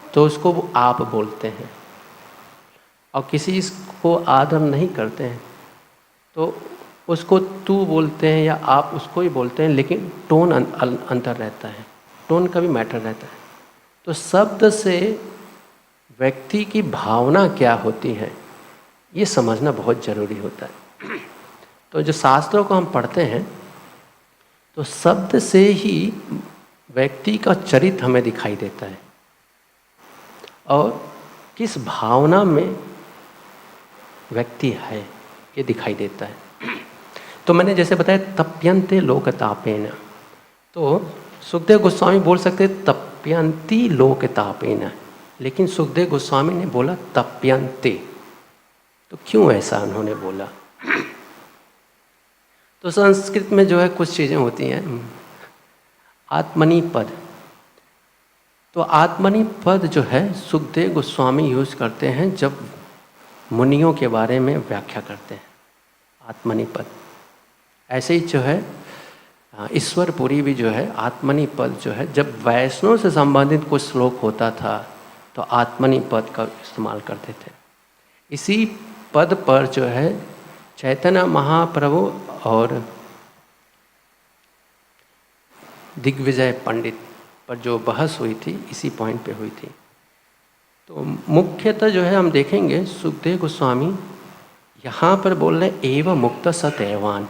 तो उसको वो आप बोलते हैं, और किसी को आदर नहीं करते हैं तो उसको तू बोलते हैं या आप उसको ही बोलते हैं, लेकिन टोन अंतर रहता है, टोन का भी मैटर रहता है। तो शब्द से व्यक्ति की भावना क्या होती है ये समझना बहुत ज़रूरी होता है। तो जो शास्त्रों को हम पढ़ते हैं तो शब्द से ही व्यक्ति का चरित्र हमें दिखाई देता है और किस भावना में व्यक्ति है ये दिखाई देता है। तो मैंने जैसे बताया तप्यन्ते लोक तापेन, तो सुखदेव गोस्वामी बोल सकते तप्यन्ति लोक तापेन, लेकिन सुखदेव गोस्वामी ने बोला तप्यन्ते। तो क्यों ऐसा उन्होंने बोला? तो संस्कृत में जो है कुछ चीज़ें होती हैं। आत्मनि पद, तो आत्मनि पद जो है सुखदेव गोस्वामी यूज़ करते हैं जब मुनियों के बारे में व्याख्या करते हैं, आत्मनि पद। ऐसे ही जो है ईश्वरपुरी भी जो है आत्मनि पद जो है जब वैष्णव से संबंधित कुछ श्लोक होता था तो आत्मनि पद का इस्तेमाल करते थे। इसी पद पर जो है चैतन्य महाप्रभु और दिग्विजय पंडित पर जो बहस हुई थी इसी पॉइंट पे हुई थी। तो मुख्यतः जो है हम देखेंगे सुखदेव गोस्वामी यहाँ पर बोल रहे एवं मुक्त सतैवान।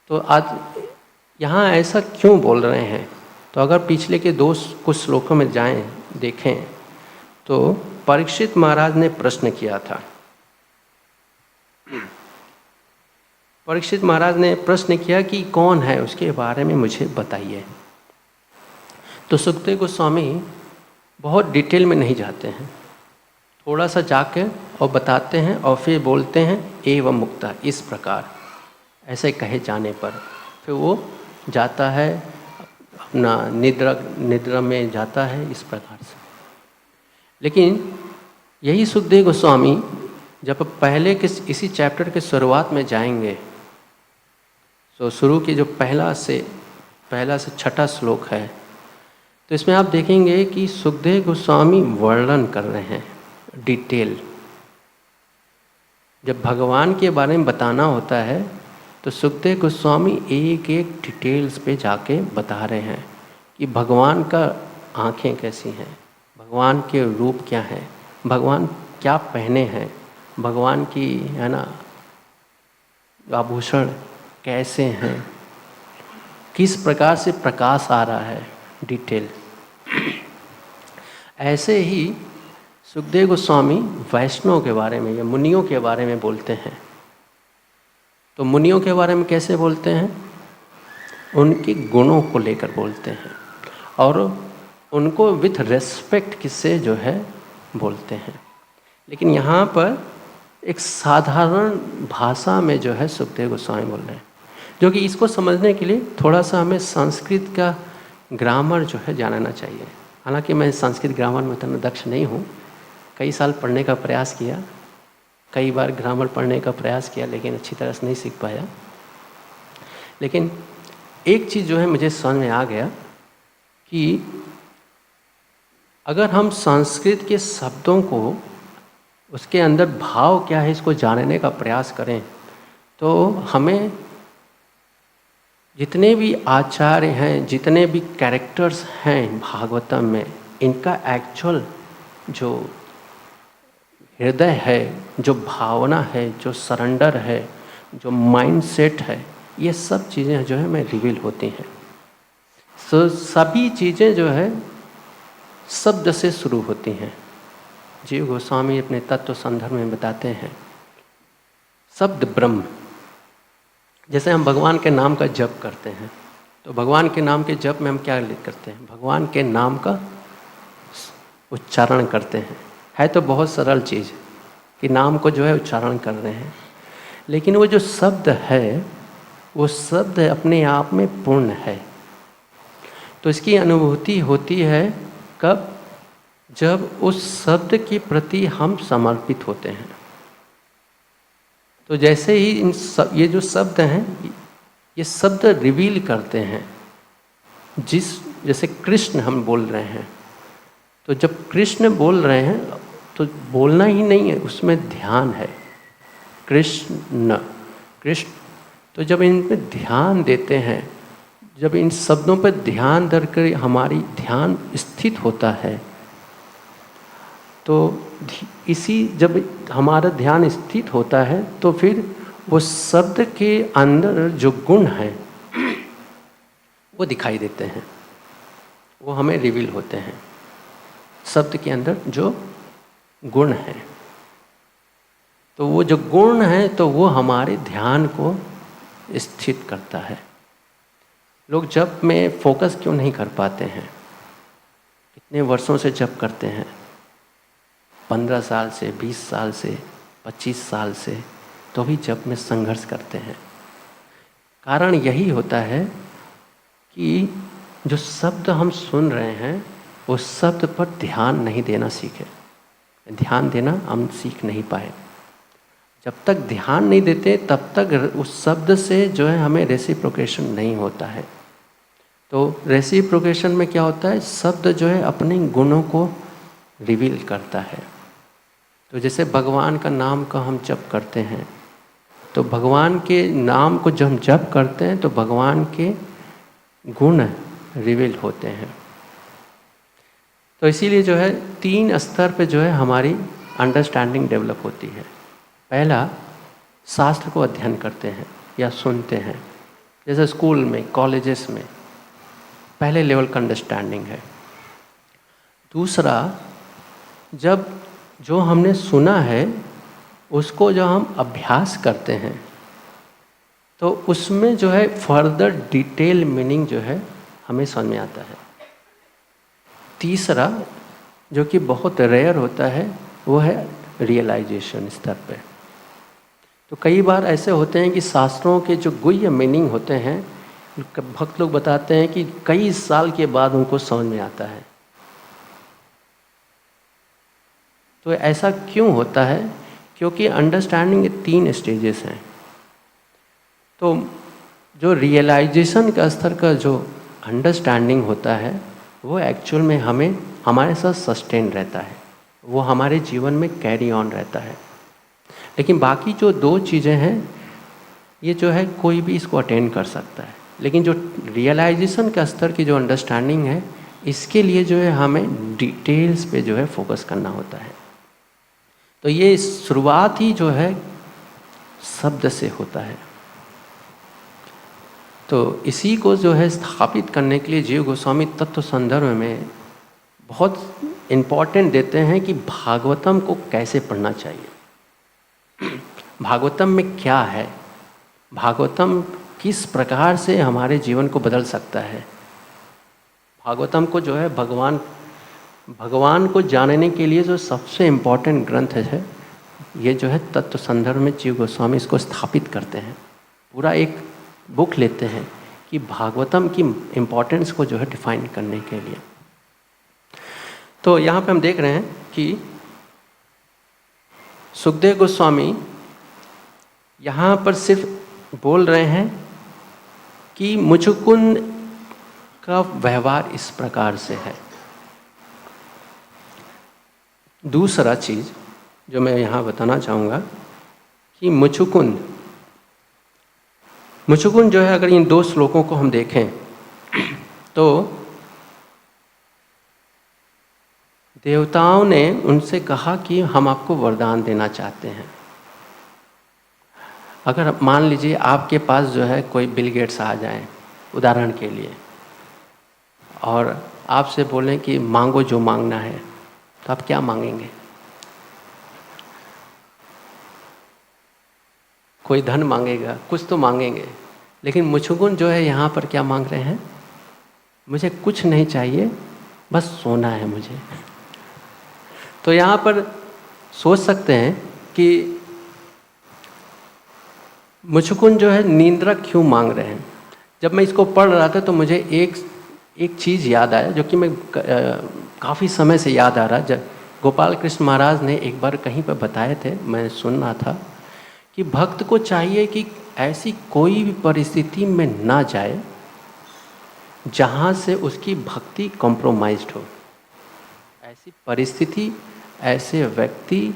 तो आज यहाँ ऐसा क्यों बोल रहे हैं? तो अगर पिछले के कुछ श्लोकों में जाएं देखें तो परीक्षित महाराज ने प्रश्न किया था। परीक्षित महाराज ने प्रश्न किया कि कौन है, उसके बारे में मुझे बताइए। तो सुखदेव गोस्वामी बहुत डिटेल में नहीं जाते हैं, थोड़ा सा जाके और बताते हैं और फिर बोलते हैं एवं मुक्ता, इस प्रकार ऐसे कहे जाने पर फिर वो जाता है अपना निद्रा में जाता है इस प्रकार से। लेकिन यही सुखदेव गोस्वामी जब पहले के इसी चैप्टर के शुरुआत में जाएंगे तो शुरू की जो पहला से छठा श्लोक है तो इसमें आप देखेंगे कि सुखदेव गोस्वामी वर्णन कर रहे हैं डिटेल। जब भगवान के बारे में बताना होता है तो सुखदेव गोस्वामी एक एक डिटेल्स पे जाके बता रहे हैं कि भगवान का आँखें कैसी हैं, भगवान के रूप क्या हैं, भगवान क्या पहने हैं, भगवान की है ना आभूषण कैसे हैं, किस प्रकार से प्रकाश आ रहा है, डिटेल। ऐसे ही सुखदेव गोस्वामी वैष्णव के बारे में या मुनियों के बारे में बोलते हैं। तो मुनियों के बारे में कैसे बोलते हैं? उनके गुणों को लेकर बोलते हैं और उनको विथ रेस्पेक्ट किससे जो है बोलते हैं। लेकिन यहाँ पर एक साधारण भाषा में जो है सुखदेव गोस्वामी बोल रहे हैं, जो कि इसको समझने के लिए थोड़ा सा हमें संस्कृत का ग्रामर जो है जानना चाहिए। हालांकि मैं संस्कृत ग्रामर में उतना दक्ष नहीं हूँ, कई साल पढ़ने का प्रयास किया, कई बार ग्रामर पढ़ने का प्रयास किया, लेकिन अच्छी तरह से नहीं सीख पाया। लेकिन एक चीज़ जो है मुझे समझ में आ गया कि अगर हम संस्कृत के शब्दों को उसके अंदर भाव क्या है इसको जानने का प्रयास करें तो हमें जितने भी आचार्य हैं, जितने भी कैरेक्टर्स हैं भागवतम में, इनका एक्चुअल जो हृदय है, जो भावना है, जो सरेंडर है, जो माइंड सेट है, ये सब चीज़ें जो है हमें रिवील होती हैं। सभी चीज़ें जो है शब्द से शुरू होती हैं। जीव गोस्वामी अपने तत्व संदर्भ में बताते हैं शब्द ब्रह्म। जैसे हम भगवान के नाम का जप करते हैं, तो भगवान के नाम के जप में हम क्या करते हैं? भगवान के नाम का उच्चारण करते हैं। है तो बहुत सरल चीज़ कि नाम को जो है उच्चारण कर रहे हैं, लेकिन वो जो शब्द है वो शब्द अपने आप में पूर्ण है। तो इसकी अनुभूति होती है कब? जब उस शब्द के प्रति हम समर्पित होते हैं। तो जैसे ही ये जो शब्द हैं, ये शब्द रिवील करते हैं। जैसे कृष्ण हम बोल रहे हैं, तो जब कृष्ण बोल रहे हैं तो बोलना ही नहीं है, उसमें ध्यान है। कृष्ण कृष्ण, तो जब इन पे ध्यान देते हैं, जब इन शब्दों पर ध्यान देकर हमारी ध्यान स्थित होता है, तो जब हमारा ध्यान स्थित होता है तो फिर वो शब्द के अंदर जो गुण हैं वो दिखाई देते हैं, वो हमें रिवील होते हैं। शब्द के अंदर जो गुण है, तो वो जो गुण है तो वो हमारे ध्यान को स्थित करता है। लोग जप में फोकस क्यों नहीं कर पाते हैं? कितने वर्षों से जप करते हैं, 15 साल से, 20 साल से, 25 साल से, तो भी जप में संघर्ष करते हैं। कारण यही होता है कि जो शब्द हम सुन रहे हैं उस शब्द पर ध्यान नहीं देना सीखे। ध्यान देना हम सीख नहीं पाए। जब तक ध्यान नहीं देते तब तक उस शब्द से जो है हमें रेसिप्रोकेशन नहीं होता है। तो रेसिप्रोकेशन में क्या होता है? शब्द जो है अपने गुणों को रिवील करता है। तो जैसे भगवान का नाम का हम जप करते हैं, तो भगवान के नाम को जब हम जप करते हैं तो भगवान के गुण रिवील होते हैं। तो इसीलिए जो है 3 स्तर पे जो है हमारी अंडरस्टैंडिंग डेवलप होती है। पहला, शास्त्र को अध्ययन करते हैं या सुनते हैं, जैसे स्कूल में, कॉलेजेस में पहले लेवल का अंडरस्टैंडिंग है। दूसरा, जब जो हमने सुना है उसको जो हम अभ्यास करते हैं तो उसमें जो है फर्दर डिटेल मीनिंग जो है हमें समझ में आता है। तीसरा, जो कि बहुत रेयर होता है, वो है रियलाइजेशन स्तर पे। तो कई बार ऐसे होते हैं कि शास्त्रों के जो गुह्य मीनिंग होते हैं, भक्त लोग बताते हैं कि कई साल के बाद उनको समझ में आता है। तो ऐसा क्यों होता है? क्योंकि अंडरस्टैंडिंग के 3 स्टेजेस हैं। तो जो रियलाइजेशन का स्तर का जो अंडरस्टैंडिंग होता है वो एक्चुअल में हमारे साथ सस्टेन रहता है, वो हमारे जीवन में कैरी ऑन रहता है। लेकिन बाकी जो 2 चीज़ें हैं ये जो है कोई भी इसको अटेंड कर सकता है, लेकिन जो रियलाइजेशन का स्तर की जो अंडरस्टैंडिंग है, इसके लिए जो है हमें डिटेल्स पे जो है फोकस करना होता है। तो ये शुरुआत ही जो है शब्द से होता है। तो इसी को जो है स्थापित करने के लिए जीव गोस्वामी तत्व संदर्भ में बहुत इम्पोर्टेंट देते हैं कि भागवतम को कैसे पढ़ना चाहिए, भागवतम में क्या है, भागवतम किस प्रकार से हमारे जीवन को बदल सकता है। भागवतम को जो है भगवान को जानने के लिए जो सबसे इम्पोर्टेंट ग्रंथ है, ये जो है तत्व संदर्भ में जीव गोस्वामी इसको स्थापित करते हैं। पूरा एक बुक लेते हैं कि भागवतम की इम्पोर्टेंस को जो है डिफाइन करने के लिए। तो यहाँ पे हम देख रहे हैं कि सुखदेव गोस्वामी यहाँ पर सिर्फ बोल रहे हैं कि मुचुकुंद का व्यवहार इस प्रकार से है। दूसरा चीज़ जो मैं यहाँ बताना चाहूँगा कि मुचुकुंद जो है, अगर इन 2 श्लोकों को हम देखें तो देवताओं ने उनसे कहा कि हम आपको वरदान देना चाहते हैं। अगर मान लीजिए आपके पास जो है कोई बिल गेट्स आ जाए उदाहरण के लिए, और आपसे बोलें कि मांगो जो मांगना है, तो आप क्या मांगेंगे? कोई धन मांगेगा, कुछ तो मांगेंगे। लेकिन मुचुकुंद जो है यहाँ पर क्या मांग रहे हैं? मुझे कुछ नहीं चाहिए, बस सोना है मुझे। तो यहाँ पर सोच सकते हैं कि मुचुकुंद जो है निंद्रा क्यों मांग रहे हैं। जब मैं इसको पढ़ रहा था तो मुझे एक चीज़ याद आया, जो कि मैं काफ़ी समय से याद आ रहा। जब गोपाल कृष्ण महाराज ने एक बार कहीं पर बताए थे, मैं सुन रहा था कि भक्त को चाहिए कि ऐसी कोई भी परिस्थिति में ना जाए जहाँ से उसकी भक्ति कॉम्प्रोमाइज्ड हो। ऐसी परिस्थिति, ऐसे व्यक्ति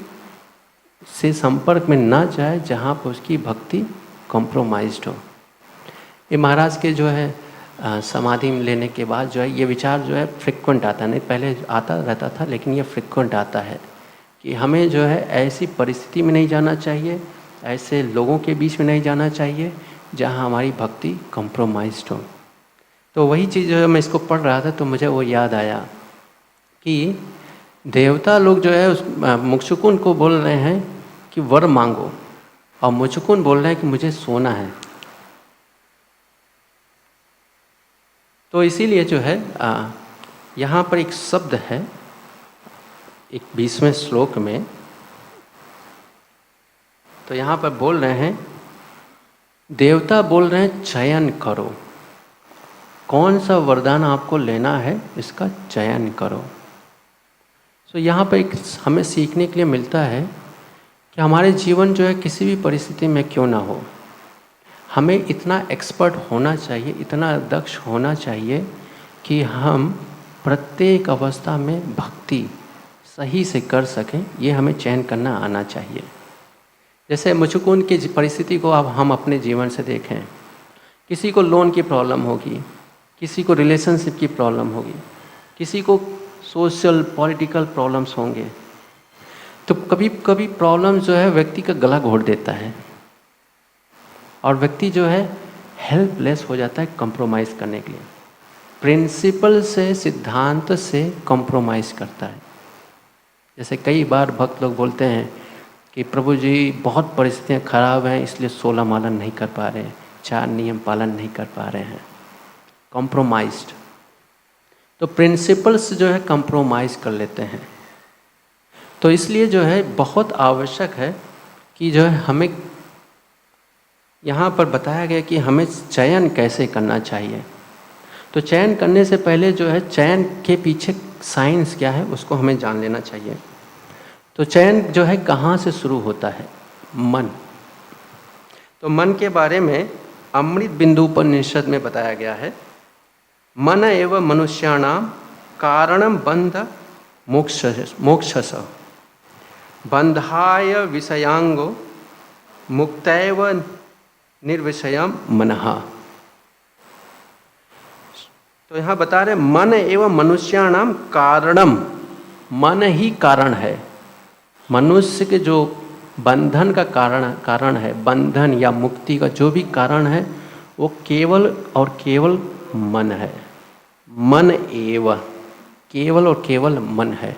से संपर्क में ना जाए जहाँ पर उसकी भक्ति कॉम्प्रोमाइज्ड हो। ये महाराज के जो है समाधि लेने के बाद जो है ये विचार जो है फ्रिक्वेंट आता, नहीं पहले आता रहता था, लेकिन ये फ्रिक्वेंट आता है कि हमें जो है ऐसी परिस्थिति में नहीं जाना चाहिए, ऐसे लोगों के बीच में नहीं जाना चाहिए जहाँ हमारी भक्ति कॉम्प्रोमाइज्ड हो। तो वही चीज़ जो है मैं इसको पढ़ रहा था तो मुझे वो याद आया कि देवता लोग जो है उस मुचुकुंद को बोल रहे हैं कि वर मांगो, और मुचुकुंद बोल रहे हैं कि मुझे सोना है। तो इसीलिए जो है यहाँ पर एक शब्द है, एक 20वें श्लोक में, तो यहाँ पर बोल रहे हैं, देवता बोल रहे हैं चयन करो, कौन सा वरदान आपको लेना है इसका चयन करो। तो यहाँ पर एक हमें सीखने के लिए मिलता है कि हमारे जीवन जो है किसी भी परिस्थिति में क्यों ना हो, हमें इतना एक्सपर्ट होना चाहिए, इतना दक्ष होना चाहिए कि हम प्रत्येक अवस्था में भक्ति सही से कर सकें। ये हमें चयन करना आना चाहिए। जैसे मुचुकुंद की परिस्थिति को अब हम अपने जीवन से देखें, किसी को लोन की प्रॉब्लम होगी, किसी को रिलेशनशिप की प्रॉब्लम होगी, किसी को सोशल पॉलिटिकल प्रॉब्लम्स होंगे। तो कभी कभी प्रॉब्लम जो है व्यक्ति का गला घोट देता है और व्यक्ति जो है हेल्पलेस हो जाता है कॉम्प्रोमाइज़ करने के लिए, प्रिंसिपल से, सिद्धांत से कॉम्प्रोमाइज़ करता है। जैसे कई बार भक्त लोग बोलते हैं कि प्रभु जी बहुत परिस्थितियाँ खराब हैं इसलिए 16 माला नहीं कर पा रहे हैं, 4 नियम पालन नहीं कर पा रहे हैं, कॉम्प्रोमाइज्ड। तो प्रिंसिपल्स जो है कॉम्प्रोमाइज़ कर लेते हैं। तो इसलिए जो है बहुत आवश्यक है कि जो है हमें यहाँ पर बताया गया कि हमें चयन कैसे करना चाहिए। तो चयन करने से पहले जो है चयन के पीछे साइंस क्या है उसको हमें जान लेना चाहिए। तो चयन जो है कहाँ से शुरू होता है? मन। तो मन के बारे में अमृत बिंदु उपनिषद में बताया गया है, मन एव मनुष्याणाम कारणम बंध मोक्षस बंधाय विषयांगो मुक्तैव निर्विषयम मनः। तो यहाँ बता रहे मन एवं मनुष्याणाम कारणम, मन ही कारण है। मनुष्य के जो बंधन का कारण है, बंधन या मुक्ति का जो भी कारण है वो केवल और केवल मन है। मन एवं, केवल और केवल मन है।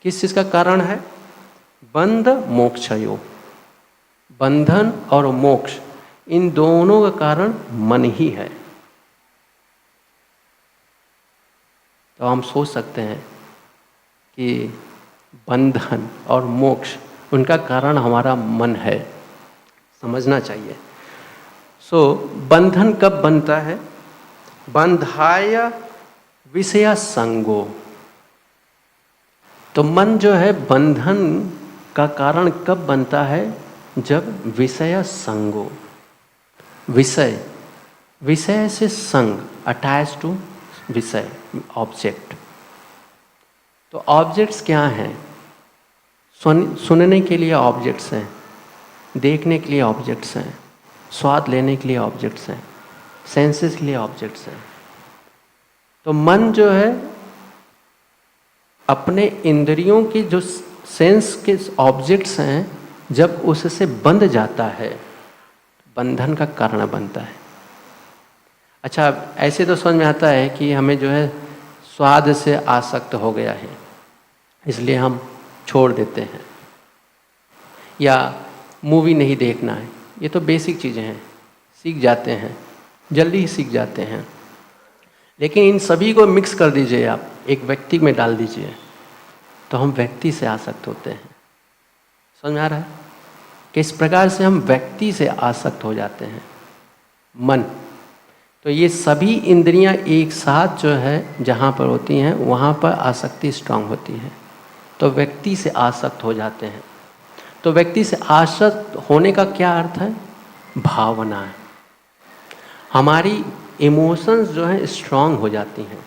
किस चीज़ का कारण है? बंध मोक्षयो, बंधन और मोक्ष, इन दोनों का कारण मन ही है। तो हम सोच सकते हैं कि बंधन और मोक्ष उनका कारण हमारा मन है, समझना चाहिए। बंधन कब बनता है? बंधाय विषय संगो। तो मन जो है बंधन का कारण कब बनता है? जब विषय संगो, विषय, विषय से संग, अटैच टू विषय, ऑब्जेक्ट। तो ऑब्जेक्ट्स क्या हैं? सुनने के लिए ऑब्जेक्ट्स हैं, देखने के लिए ऑब्जेक्ट्स हैं, स्वाद लेने के लिए ऑब्जेक्ट्स हैं, सेंसेस के लिए ऑब्जेक्ट्स हैं। तो मन जो है अपने इंद्रियों की जो सेंस के ऑब्जेक्ट्स हैं, जब उससे बंध जाता है बंधन का कारण बनता है। अच्छा, ऐसे तो समझ में आता है कि हमें जो है स्वाद से आसक्त हो गया है, इसलिए हम छोड़ देते हैं। या मूवी नहीं देखना है, ये तो बेसिक चीज़ें हैं, सीख जाते हैं, जल्दी ही सीख जाते हैं। लेकिन इन सभी को मिक्स कर दीजिए, आप एक व्यक्ति में डाल दीजिए, तो हम व्यक्ति से आसक्त होते हैं। समझ में आ रहा है किस प्रकार से हम व्यक्ति से आसक्त हो जाते हैं? मन। तो ये सभी इंद्रियां एक साथ जो है जहाँ पर होती हैं वहाँ पर आसक्ति स्ट्रांग होती है, तो व्यक्ति से आसक्त हो जाते हैं। तो व्यक्ति से आसक्त होने का क्या अर्थ है? भावना है। हमारी इमोशंस जो हैं स्ट्रांग हो जाती हैं।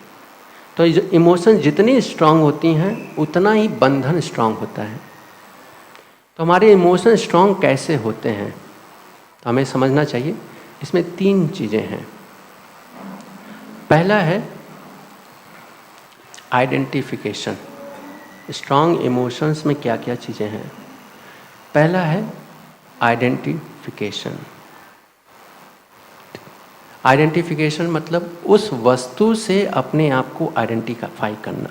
तो इमोशंस जितनी स्ट्रांग होती हैं उतना ही बंधन स्ट्रांग होता है। तो हमारे इमोशन स्ट्रांग कैसे होते हैं तो हमें समझना चाहिए। इसमें 3 चीज़ें हैं। पहला है आइडेंटिफिकेशन। स्ट्रांग इमोशंस में क्या क्या चीज़ें हैं? पहला है आइडेंटिफिकेशन। आइडेंटिफिकेशन मतलब उस वस्तु से अपने आप को आइडेंटिफाई करना।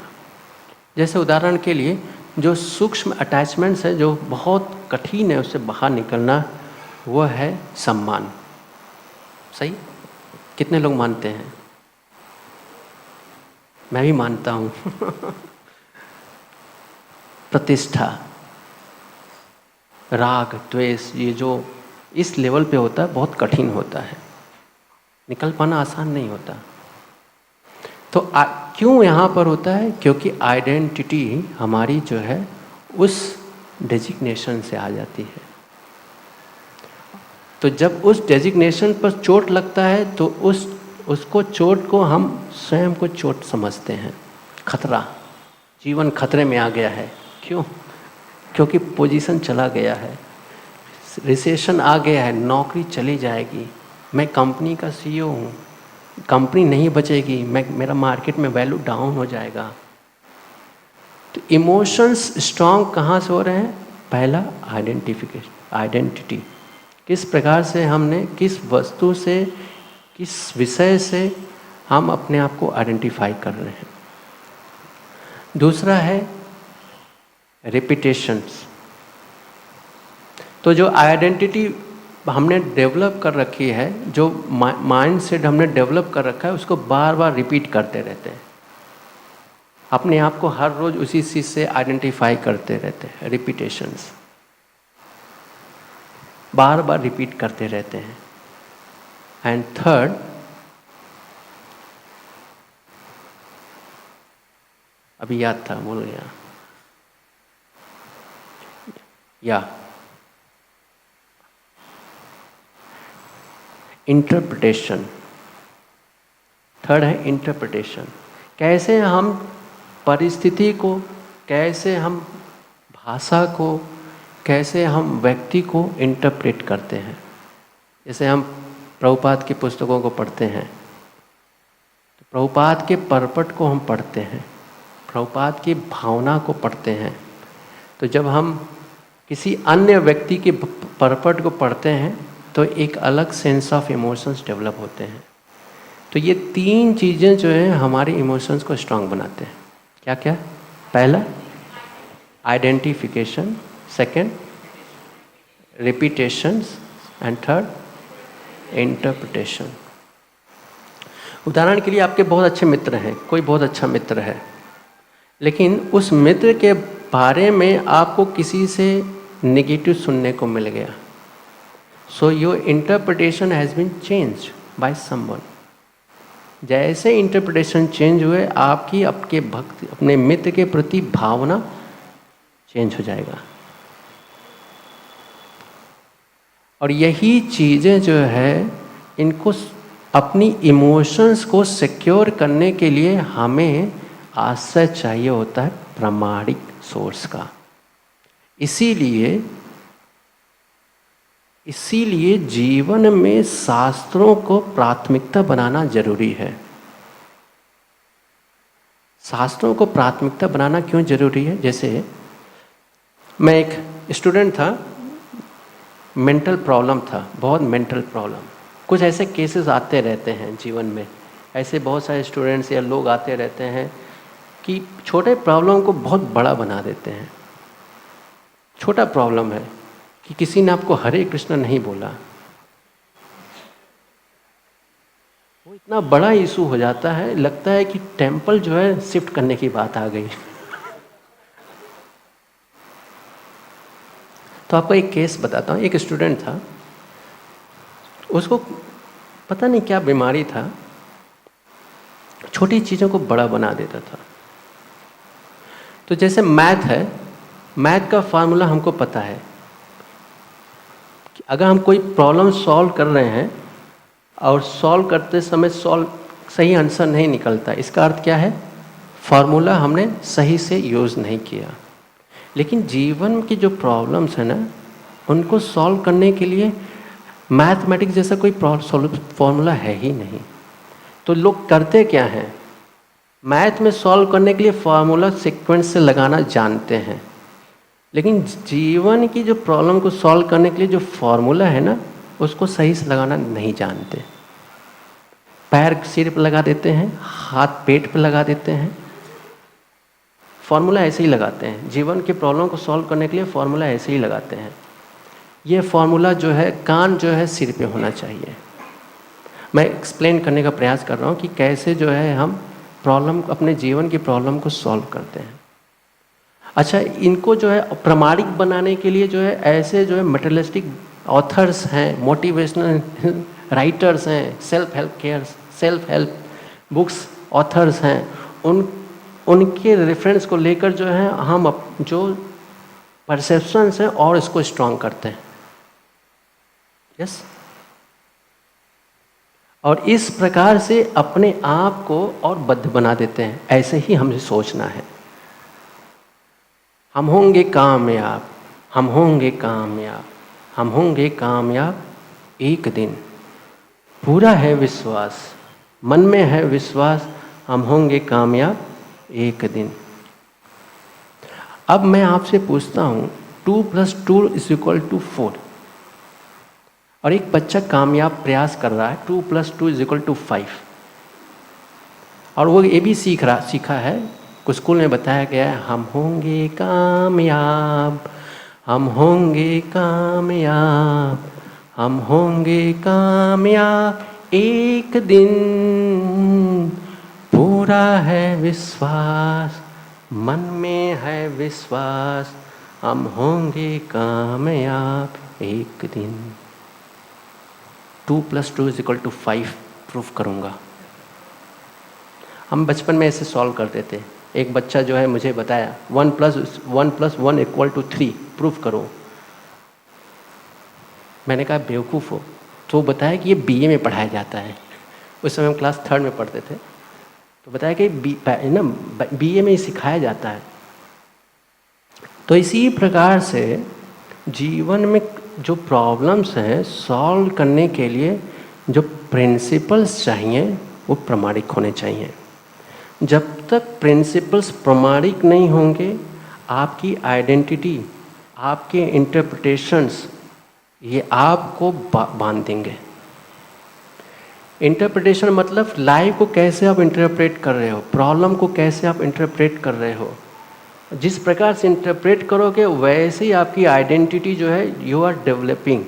जैसे उदाहरण के लिए जो सूक्ष्म अटैचमेंट्स है, जो बहुत कठिन है उससे बाहर निकलना, वो है सम्मान। सही? कितने लोग मानते हैं? मैं भी मानता हूँ। प्रतिष्ठा, राग, द्वेष, ये जो इस लेवल पे होता है बहुत कठिन होता है, निकल पाना आसान नहीं होता। तो क्यों यहाँ पर होता है? क्योंकि आइडेंटिटी हमारी जो है उस डेजिग्नेशन से आ जाती है। तो जब उस डेजिग्नेशन पर चोट लगता है तो उसको चोट को हम स्वयं को चोट समझते हैं। खतरा, जीवन खतरे में आ गया है। क्यों? क्योंकि पोजीशन चला गया है, रिसेशन आ गया है, नौकरी चली जाएगी, मैं कंपनी का CEO हूँ, कंपनी नहीं बचेगी, मेरा मार्केट में वैल्यू डाउन हो जाएगा। तो इमोशंस स्ट्रांग कहाँ से हो रहे हैं? पहला आइडेंटिफिकेशन, आइडेंटिटी। किस प्रकार से हमने किस वस्तु से, किस विषय से हम अपने आप को आइडेंटिफाई कर रहे हैं। दूसरा है रिपीटेशंस। तो जो आइडेंटिटी हमने डेवलप कर रखी है, जो माइंड सेट हमने डेवलप कर रखा है, उसको बार बार रिपीट करते रहते हैं। अपने आप को हर रोज उसी चीज़ से आइडेंटिफाई करते रहते हैं। रिपीटेशंस बार बार रिपीट करते रहते हैं। एंड थर्ड, अभी याद था, भूल गया। इंटरप्रिटेशन। थर्ड है इंटरप्रिटेशन। कैसे हम परिस्थिति को, कैसे हम भाषा को, कैसे हम व्यक्ति को इंटरप्रेट करते हैं। जैसे हम प्रभुपाद की पुस्तकों को पढ़ते हैं तो प्रभुपाद के परपट को हम पढ़ते हैं, प्रभुपाद की भावना को पढ़ते हैं। तो जब हम किसी अन्य व्यक्ति के परपट को पढ़ते हैं तो एक अलग सेंस ऑफ इमोशंस डेवलप होते हैं। तो ये 3 चीज़ें जो हैं हमारे इमोशंस को स्ट्रांग बनाते हैं। क्या क्या? पहला identification, second repetitions, and third interpretation. उदाहरण के लिए आपके बहुत अच्छे मित्र हैं, कोई बहुत अच्छा मित्र है, लेकिन उस मित्र के बारे में आपको किसी से नेगेटिव सुनने को मिल गया। So your interpretation has been changed by someone. जैसे इंटरप्रिटेशन चेंज हुए, आपकी आपके भक्ति, अपने मित्र के प्रति भावना चेंज हो जाएगा। और यही चीज़ें जो है, इनको अपनी इमोशंस को सिक्योर करने के लिए हमें आश्रय चाहिए होता है प्रामाणिक सोर्स का। इसीलिए जीवन में शास्त्रों को प्राथमिकता बनाना जरूरी है। शास्त्रों को प्राथमिकता बनाना क्यों जरूरी है? जैसे मैं एक स्टूडेंट था, मेंटल प्रॉब्लम था, बहुत मेंटल प्रॉब्लम। कुछ ऐसे केसेस आते रहते हैं जीवन में, ऐसे बहुत सारे स्टूडेंट्स या लोग आते रहते हैं कि छोटे प्रॉब्लम को बहुत बड़ा बना देते हैं। छोटा प्रॉब्लम है कि किसी ने आपको हरे कृष्ण नहीं बोला, वो इतना बड़ा इशू हो जाता है, लगता है कि टेम्पल जो है शिफ्ट करने की बात आ गई। तो आपको एक केस बताता हूँ। एक स्टूडेंट था, उसको पता नहीं क्या बीमारी था, छोटी चीज़ों को बड़ा बना देता था। तो जैसे मैथ है, मैथ का फार्मूला हमको पता है कि अगर हम कोई प्रॉब्लम सॉल्व कर रहे हैं और सॉल्व करते समय सही आंसर नहीं निकलता, इसका अर्थ क्या है? फार्मूला हमने सही से यूज़ नहीं किया। लेकिन जीवन की जो प्रॉब्लम्स है ना, उनको सॉल्व करने के लिए मैथमेटिक्स जैसा कोई फार्मूला है ही नहीं। तो लोग करते क्या हैं? मैथ में सॉल्व करने के लिए फार्मूला सीक्वेंस से लगाना जानते हैं, लेकिन जीवन की जो प्रॉब्लम को सॉल्व करने के लिए जो फार्मूला है ना, उसको सही से लगाना नहीं जानते। पैर सिर पर लगा देते हैं, हाथ पेट पर लगा देते हैं, फार्मूला ऐसे ही लगाते हैं। जीवन की प्रॉब्लम को सॉल्व करने के लिए फार्मूला ऐसे ही लगाते हैं। ये फार्मूला जो है, कान जो है सिर पे होना चाहिए। मैं एक्सप्लेन करने का प्रयास कर रहा हूँ कि कैसे जो है हम प्रॉब्लम, अपने जीवन की प्रॉब्लम को सॉल्व करते हैं। अच्छा, इनको जो है प्रामाणिक बनाने के लिए जो है ऐसे जो है मटेरियलिस्टिक ऑथर्स हैं, मोटिवेशनल राइटर्स हैं, सेल्फ हेल्प बुक्स ऑथर्स हैं, उनके रेफरेंस को लेकर जो है हम जो परसेप्शंस हैं और इसको स्ट्रॉन्ग करते हैं। यस। और इस प्रकार से अपने आप को और बद्ध बना देते हैं। ऐसे ही हमें सोचना है, हम होंगे कामयाब, हम होंगे कामयाब, हम होंगे कामयाब एक दिन। पूरा है विश्वास, मन में है विश्वास, हम होंगे कामयाब एक दिन। अब मैं आपसे पूछता हूँ, 2 + 2 = 4, और एक बच्चा कामयाब प्रयास कर रहा है, 2 + 2 = 5, और वो ये भी सीखा है, कुछ स्कूल में बताया गया है, हम होंगे कामयाब, हम होंगे कामयाब, हम होंगे कामयाब एक दिन। पूरा है विश्वास, मन में है विश्वास, हम होंगे कामयाब एक दिन। 2 + 2 = 5 प्रूफ करूँगा। हम बचपन में ऐसे सॉल्व करते थे। एक बच्चा जो है मुझे बताया 1 + 1 = 3 प्रूफ करो। मैंने कहा बेवकूफ़ हो। तो बताया कि ये BA में पढ़ाया जाता है। उस समय हम क्लास 3rd में पढ़ते थे। तो बताया कि BA में ही सिखाया जाता है। तो इसी प्रकार से जीवन में जो प्रॉब्लम्स हैं सॉल्व करने के लिए जो प्रिंसिपल्स चाहिए वो प्रामाणिक होने चाहिए। जब तक प्रिंसिपल्स प्रामाणिक नहीं होंगे, आपकी आइडेंटिटी, आपके इंटरप्रिटेशंस ये आपको बांध देंगे। इंटरप्रिटेशन मतलब लाइफ को कैसे आप इंटरप्रेट कर रहे हो, प्रॉब्लम को कैसे आप इंटरप्रेट कर रहे हो। जिस प्रकार से इंटरप्रेट करोगे वैसे ही आपकी आइडेंटिटी जो है यू आर डेवलपिंग।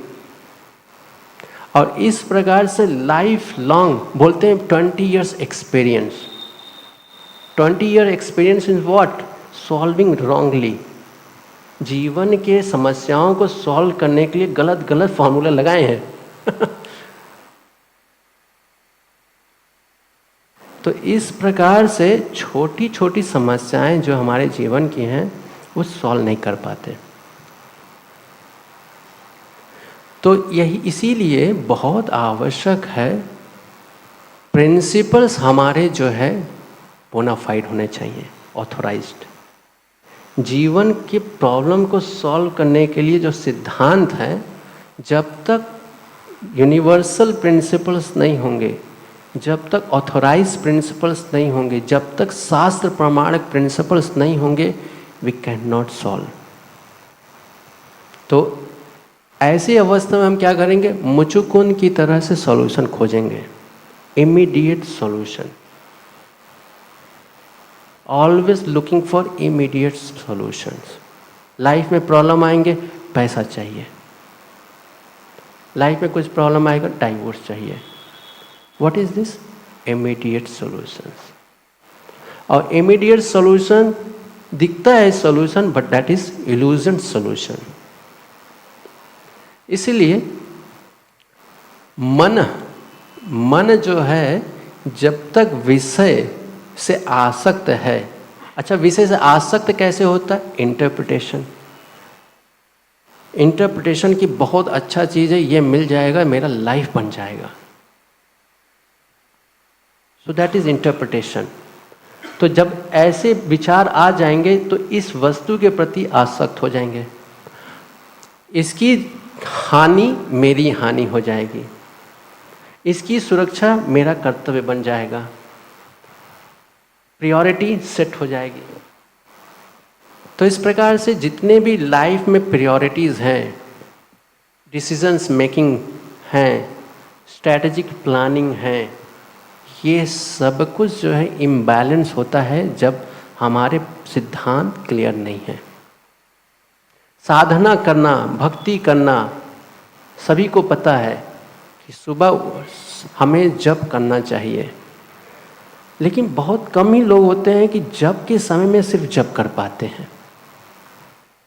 और इस प्रकार से लाइफ लॉन्ग बोलते हैं 20 years experience. 20 year experience in what? Solving wrongly. जीवन के समस्याओं को सॉल्व करने के लिए गलत फॉर्मूला लगाए हैं। तो इस प्रकार से छोटी छोटी समस्याएं जो हमारे जीवन की हैं वो सॉल्व नहीं कर पाते। तो यही इसीलिए बहुत आवश्यक है प्रिंसिपल्स हमारे जो है बोनाफाइड होने चाहिए, ऑथोराइज्ड। जीवन की प्रॉब्लम को सॉल्व करने के लिए जो सिद्धांत हैं, जब तक यूनिवर्सल प्रिंसिपल्स नहीं होंगे, जब तक ऑथोराइज प्रिंसिपल्स नहीं होंगे, जब तक शास्त्र प्रमाणक प्रिंसिपल्स नहीं होंगे, वी कैन नॉट सॉल्व। तो ऐसी अवस्था में हम क्या करेंगे? मुचुकुंद की तरह से सॉल्यूशन खोजेंगे, immediate solution. Always looking for immediate solutions. Life में प्रॉब्लम आएंगे, पैसा चाहिए। लाइफ में कुछ प्रॉब्लम आएगा, डाइवोर्स चाहिए। What is this? Immediate solutions. और इमीडिएट सॉल्यूशन दिखता है solution, but that is illusion solution. इसीलिए मन जो है जब तक विषय से आसक्त है। अच्छा, विषय से आसक्त कैसे होता है? इंटरप्रिटेशन। इंटरप्रिटेशन की बहुत अच्छा चीज है, ये मिल जाएगा मेरा लाइफ बन जाएगा। So that is interpretation. तो जब ऐसे विचार आ जाएंगे तो इस वस्तु के प्रति आसक्त हो जाएंगे, इसकी हानि मेरी हानि हो जाएगी, इसकी सुरक्षा मेरा कर्तव्य बन जाएगा, प्रायोरिटी सेट हो जाएगी। तो इस प्रकार से जितने भी लाइफ में प्रायोरिटीज़ हैं, डिसीजंस मेकिंग हैं, स्ट्रैटेजिक प्लानिंग है, ये सब कुछ जो है इम्बैलेंस होता है जब हमारे सिद्धांत क्लियर नहीं है। साधना करना, भक्ति करना, सभी को पता है कि सुबह हमें जप करना चाहिए, लेकिन बहुत कम ही लोग होते हैं कि जप के समय में सिर्फ जप कर पाते हैं।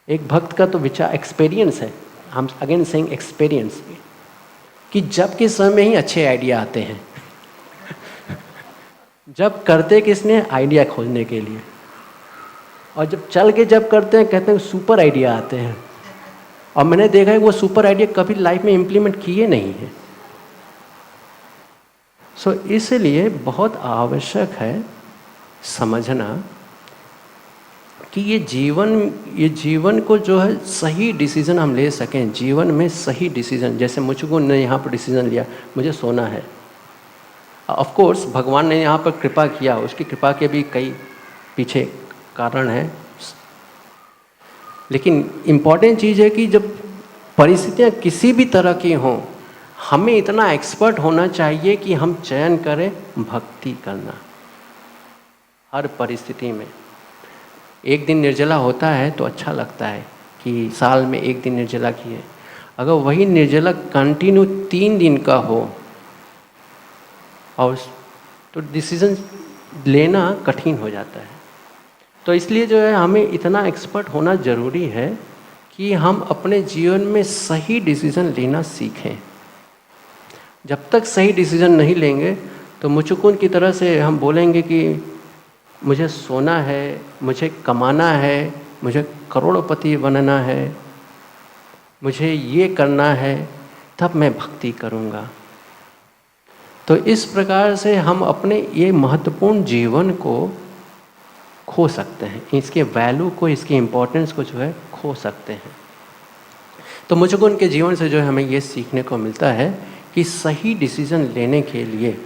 एक भक्त का तो विचार एक्सपीरियंस है, हम अगेन सेइंग एक्सपीरियंस, कि जप के समय में ही अच्छे आइडिया आते हैं। जब करते किसने? आइडिया खोजने के लिए। और जब चल के जब करते हैं कहते हैं सुपर आइडिया आते हैं। और मैंने देखा है वो सुपर आइडिया कभी लाइफ में इम्प्लीमेंट किए नहीं है। सो इसलिए बहुत आवश्यक है समझना कि ये जीवन को जो है सही डिसीजन हम ले सकें। जीवन में सही डिसीजन, जैसे मुझको ने यहाँ पर डिसीजन लिया, मुझे सोना है। ऑफ कोर्स भगवान ने यहाँ पर कृपा किया, उसकी कृपा के भी कई पीछे कारण है। लेकिन इम्पॉर्टेंट चीज़ है कि जब परिस्थितियाँ किसी भी तरह की हों, हमें इतना एक्सपर्ट होना चाहिए कि हम चयन करें भक्ति करना हर परिस्थिति में। एक दिन निर्जला होता है तो अच्छा लगता है कि साल में एक दिन निर्जला की है। अगर वही निर्जला कंटिन्यू 3 दिन का हो और तो डिसीजन लेना कठिन हो जाता है। तो इसलिए जो है हमें इतना एक्सपर्ट होना ज़रूरी है कि हम अपने जीवन में सही डिसीजन लेना सीखें। जब तक सही डिसीजन नहीं लेंगे तो मुचुकुंद की तरह से हम बोलेंगे कि मुझे सोना है, मुझे कमाना है, मुझे करोड़पति बनना है, मुझे ये करना है, तब मैं भक्ति करूँगा। तो इस प्रकार से हम अपने ये महत्वपूर्ण जीवन को खो सकते हैं, इसके वैल्यू को, इसकी इम्पोर्टेंस को जो है खो सकते हैं। तो मुचुकुंद के जीवन से जो है हमें ये सीखने को मिलता है कि सही डिसीजन लेने के लिए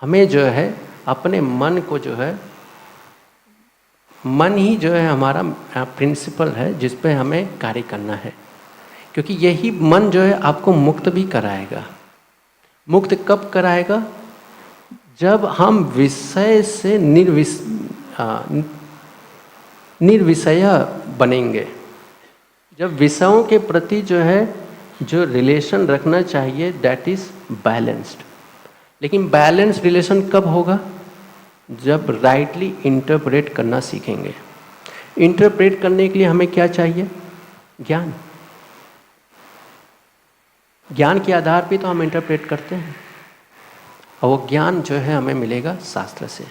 हमें जो है अपने मन को जो है, मन ही जो है हमारा प्रिंसिपल है जिस पे हमें कार्य करना है, क्योंकि यही मन जो है आपको मुक्त भी कराएगा। मुक्त कब कराएगा? जब हम विषय से निर्विषय बनेंगे, जब विषयों के प्रति जो है जो रिलेशन रखना चाहिए दैट इज बैलेंस्ड। लेकिन बैलेंस रिलेशन कब होगा? जब राइटली इंटरप्रेट करना सीखेंगे। इंटरप्रेट करने के लिए हमें क्या चाहिए? ज्ञान। ज्ञान के आधार पे तो हम इंटरप्रेट करते हैं, और वो ज्ञान जो है हमें मिलेगा शास्त्र से।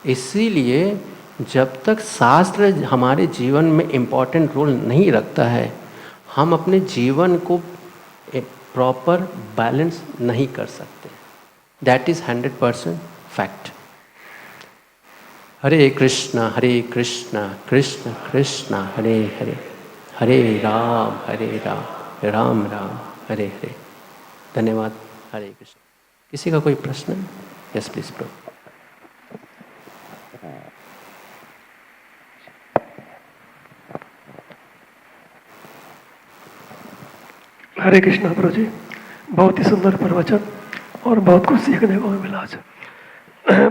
इसीलिए जब तक शास्त्र हमारे जीवन में इम्पॉर्टेंट रोल नहीं रखता है, हम अपने जीवन को एक प्रॉपर बैलेंस नहीं कर सकते। That is 100% fact. Hare Krishna Krishna Krishna Hare Hare, Hare Ram Ram Ram Hare Hare. धन्यवाद। हरे कृष्ण। किसी का कोई प्रश्न? Yes please prabhu. हरे कृष्णा प्रभु जी, बहुत ही सुंदर प्रवचन और बहुत कुछ सीखने को मिला आज।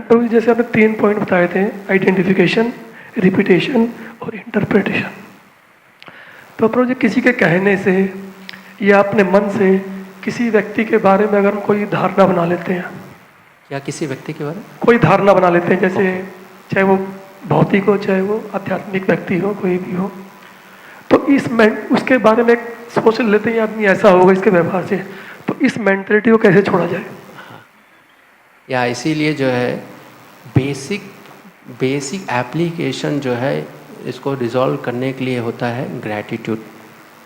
प्रभु जी जैसे आपने 3 पॉइंट बताए थे, आइडेंटिफिकेशन, रिपीटेशन और इंटरप्रिटेशन। तो प्रभु जी किसी के कहने से या अपने मन से किसी व्यक्ति के बारे में अगर हम कोई धारणा बना लेते हैं, क्या किसी व्यक्ति के बारे में? कोई धारणा बना लेते हैं, जैसे चाहे वो भौतिक हो चाहे वो आध्यात्मिक व्यक्ति हो, कोई भी हो, तो उसके बारे में सोच लेते हैं आदमी ऐसा होगा इसके व्यवहार से, तो इस मेंटलिटी को कैसे छोड़ा जाए? या इसीलिए जो है बेसिक एप्लीकेशन जो है इसको रिजॉल्व करने के लिए होता है ग्रैटिट्यूड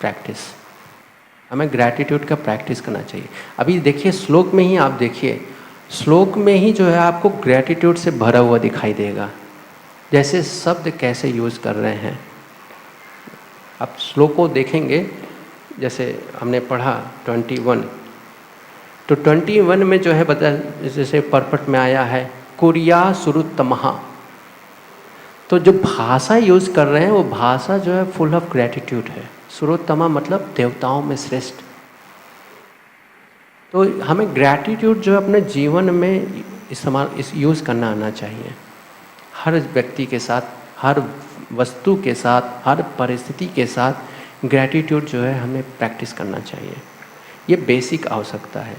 प्रैक्टिस। हमें ग्रैटिट्यूड का प्रैक्टिस करना चाहिए। अभी देखिए श्लोक में ही आप देखिए, श्लोक में ही जो है आपको ग्रैटिट्यूड से भरा हुआ दिखाई देगा, जैसे शब्द कैसे यूज़ कर रहे हैं। आप श्लोक को देखेंगे, जैसे हमने पढ़ा 21, तो 21 में जो है बता, जैसे परपट में आया है कुरिया सुरुत्तमहा, तो जो भाषा यूज़ कर रहे हैं वो भाषा जो है फुल ऑफ ग्रैटिट्यूड है। सुरोत्तमा मतलब देवताओं में श्रेष्ठ। तो हमें ग्रैटिट्यूड जो है अपने जीवन में इस यूज़ करना आना चाहिए। हर व्यक्ति के साथ, हर वस्तु के साथ, हर परिस्थिति के साथ ग्रैटिट्यूड जो है हमें प्रैक्टिस करना चाहिए। ये बेसिक आवश्यकता है।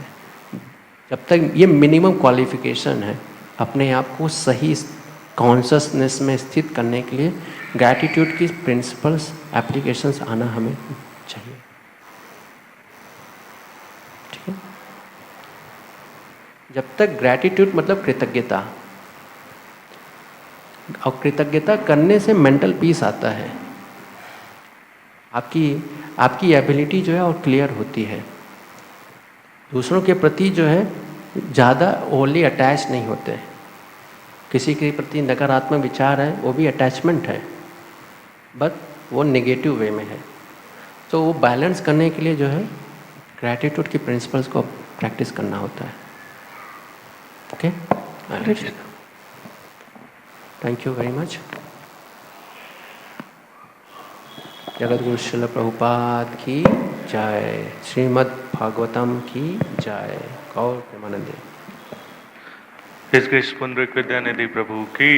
जब तक ये मिनिमम क्वालिफिकेशन है अपने आप को सही कॉन्शसनेस में स्थित करने के लिए, ग्रैटिट्यूड की प्रिंसिपल्स एप्लीकेशंस आना हमें चाहिए। ठीक है। जब तक ग्रैटिट्यूड मतलब कृतज्ञता, और कृतज्ञता करने से मेंटल पीस आता है। आपकी एबिलिटी जो है और क्लियर होती है। दूसरों के प्रति जो है ज़्यादा ओवरली अटैच नहीं होते। किसी के प्रति नकारात्मक विचार है, वो भी अटैचमेंट है, बट वो नेगेटिव वे में है। तो वो बैलेंस करने के लिए जो है ग्रैटिट्यूड की प्रिंसिपल्स को प्रैक्टिस करना होता है। Okay, thank you very much. जगत गुरु श्रील प्रभुपाद की जय, श्रीमद् भागवतम की जय, गौर प्रेमानंदे। हिज ग्रेस पुंडरीक विद्यानिधि प्रभु की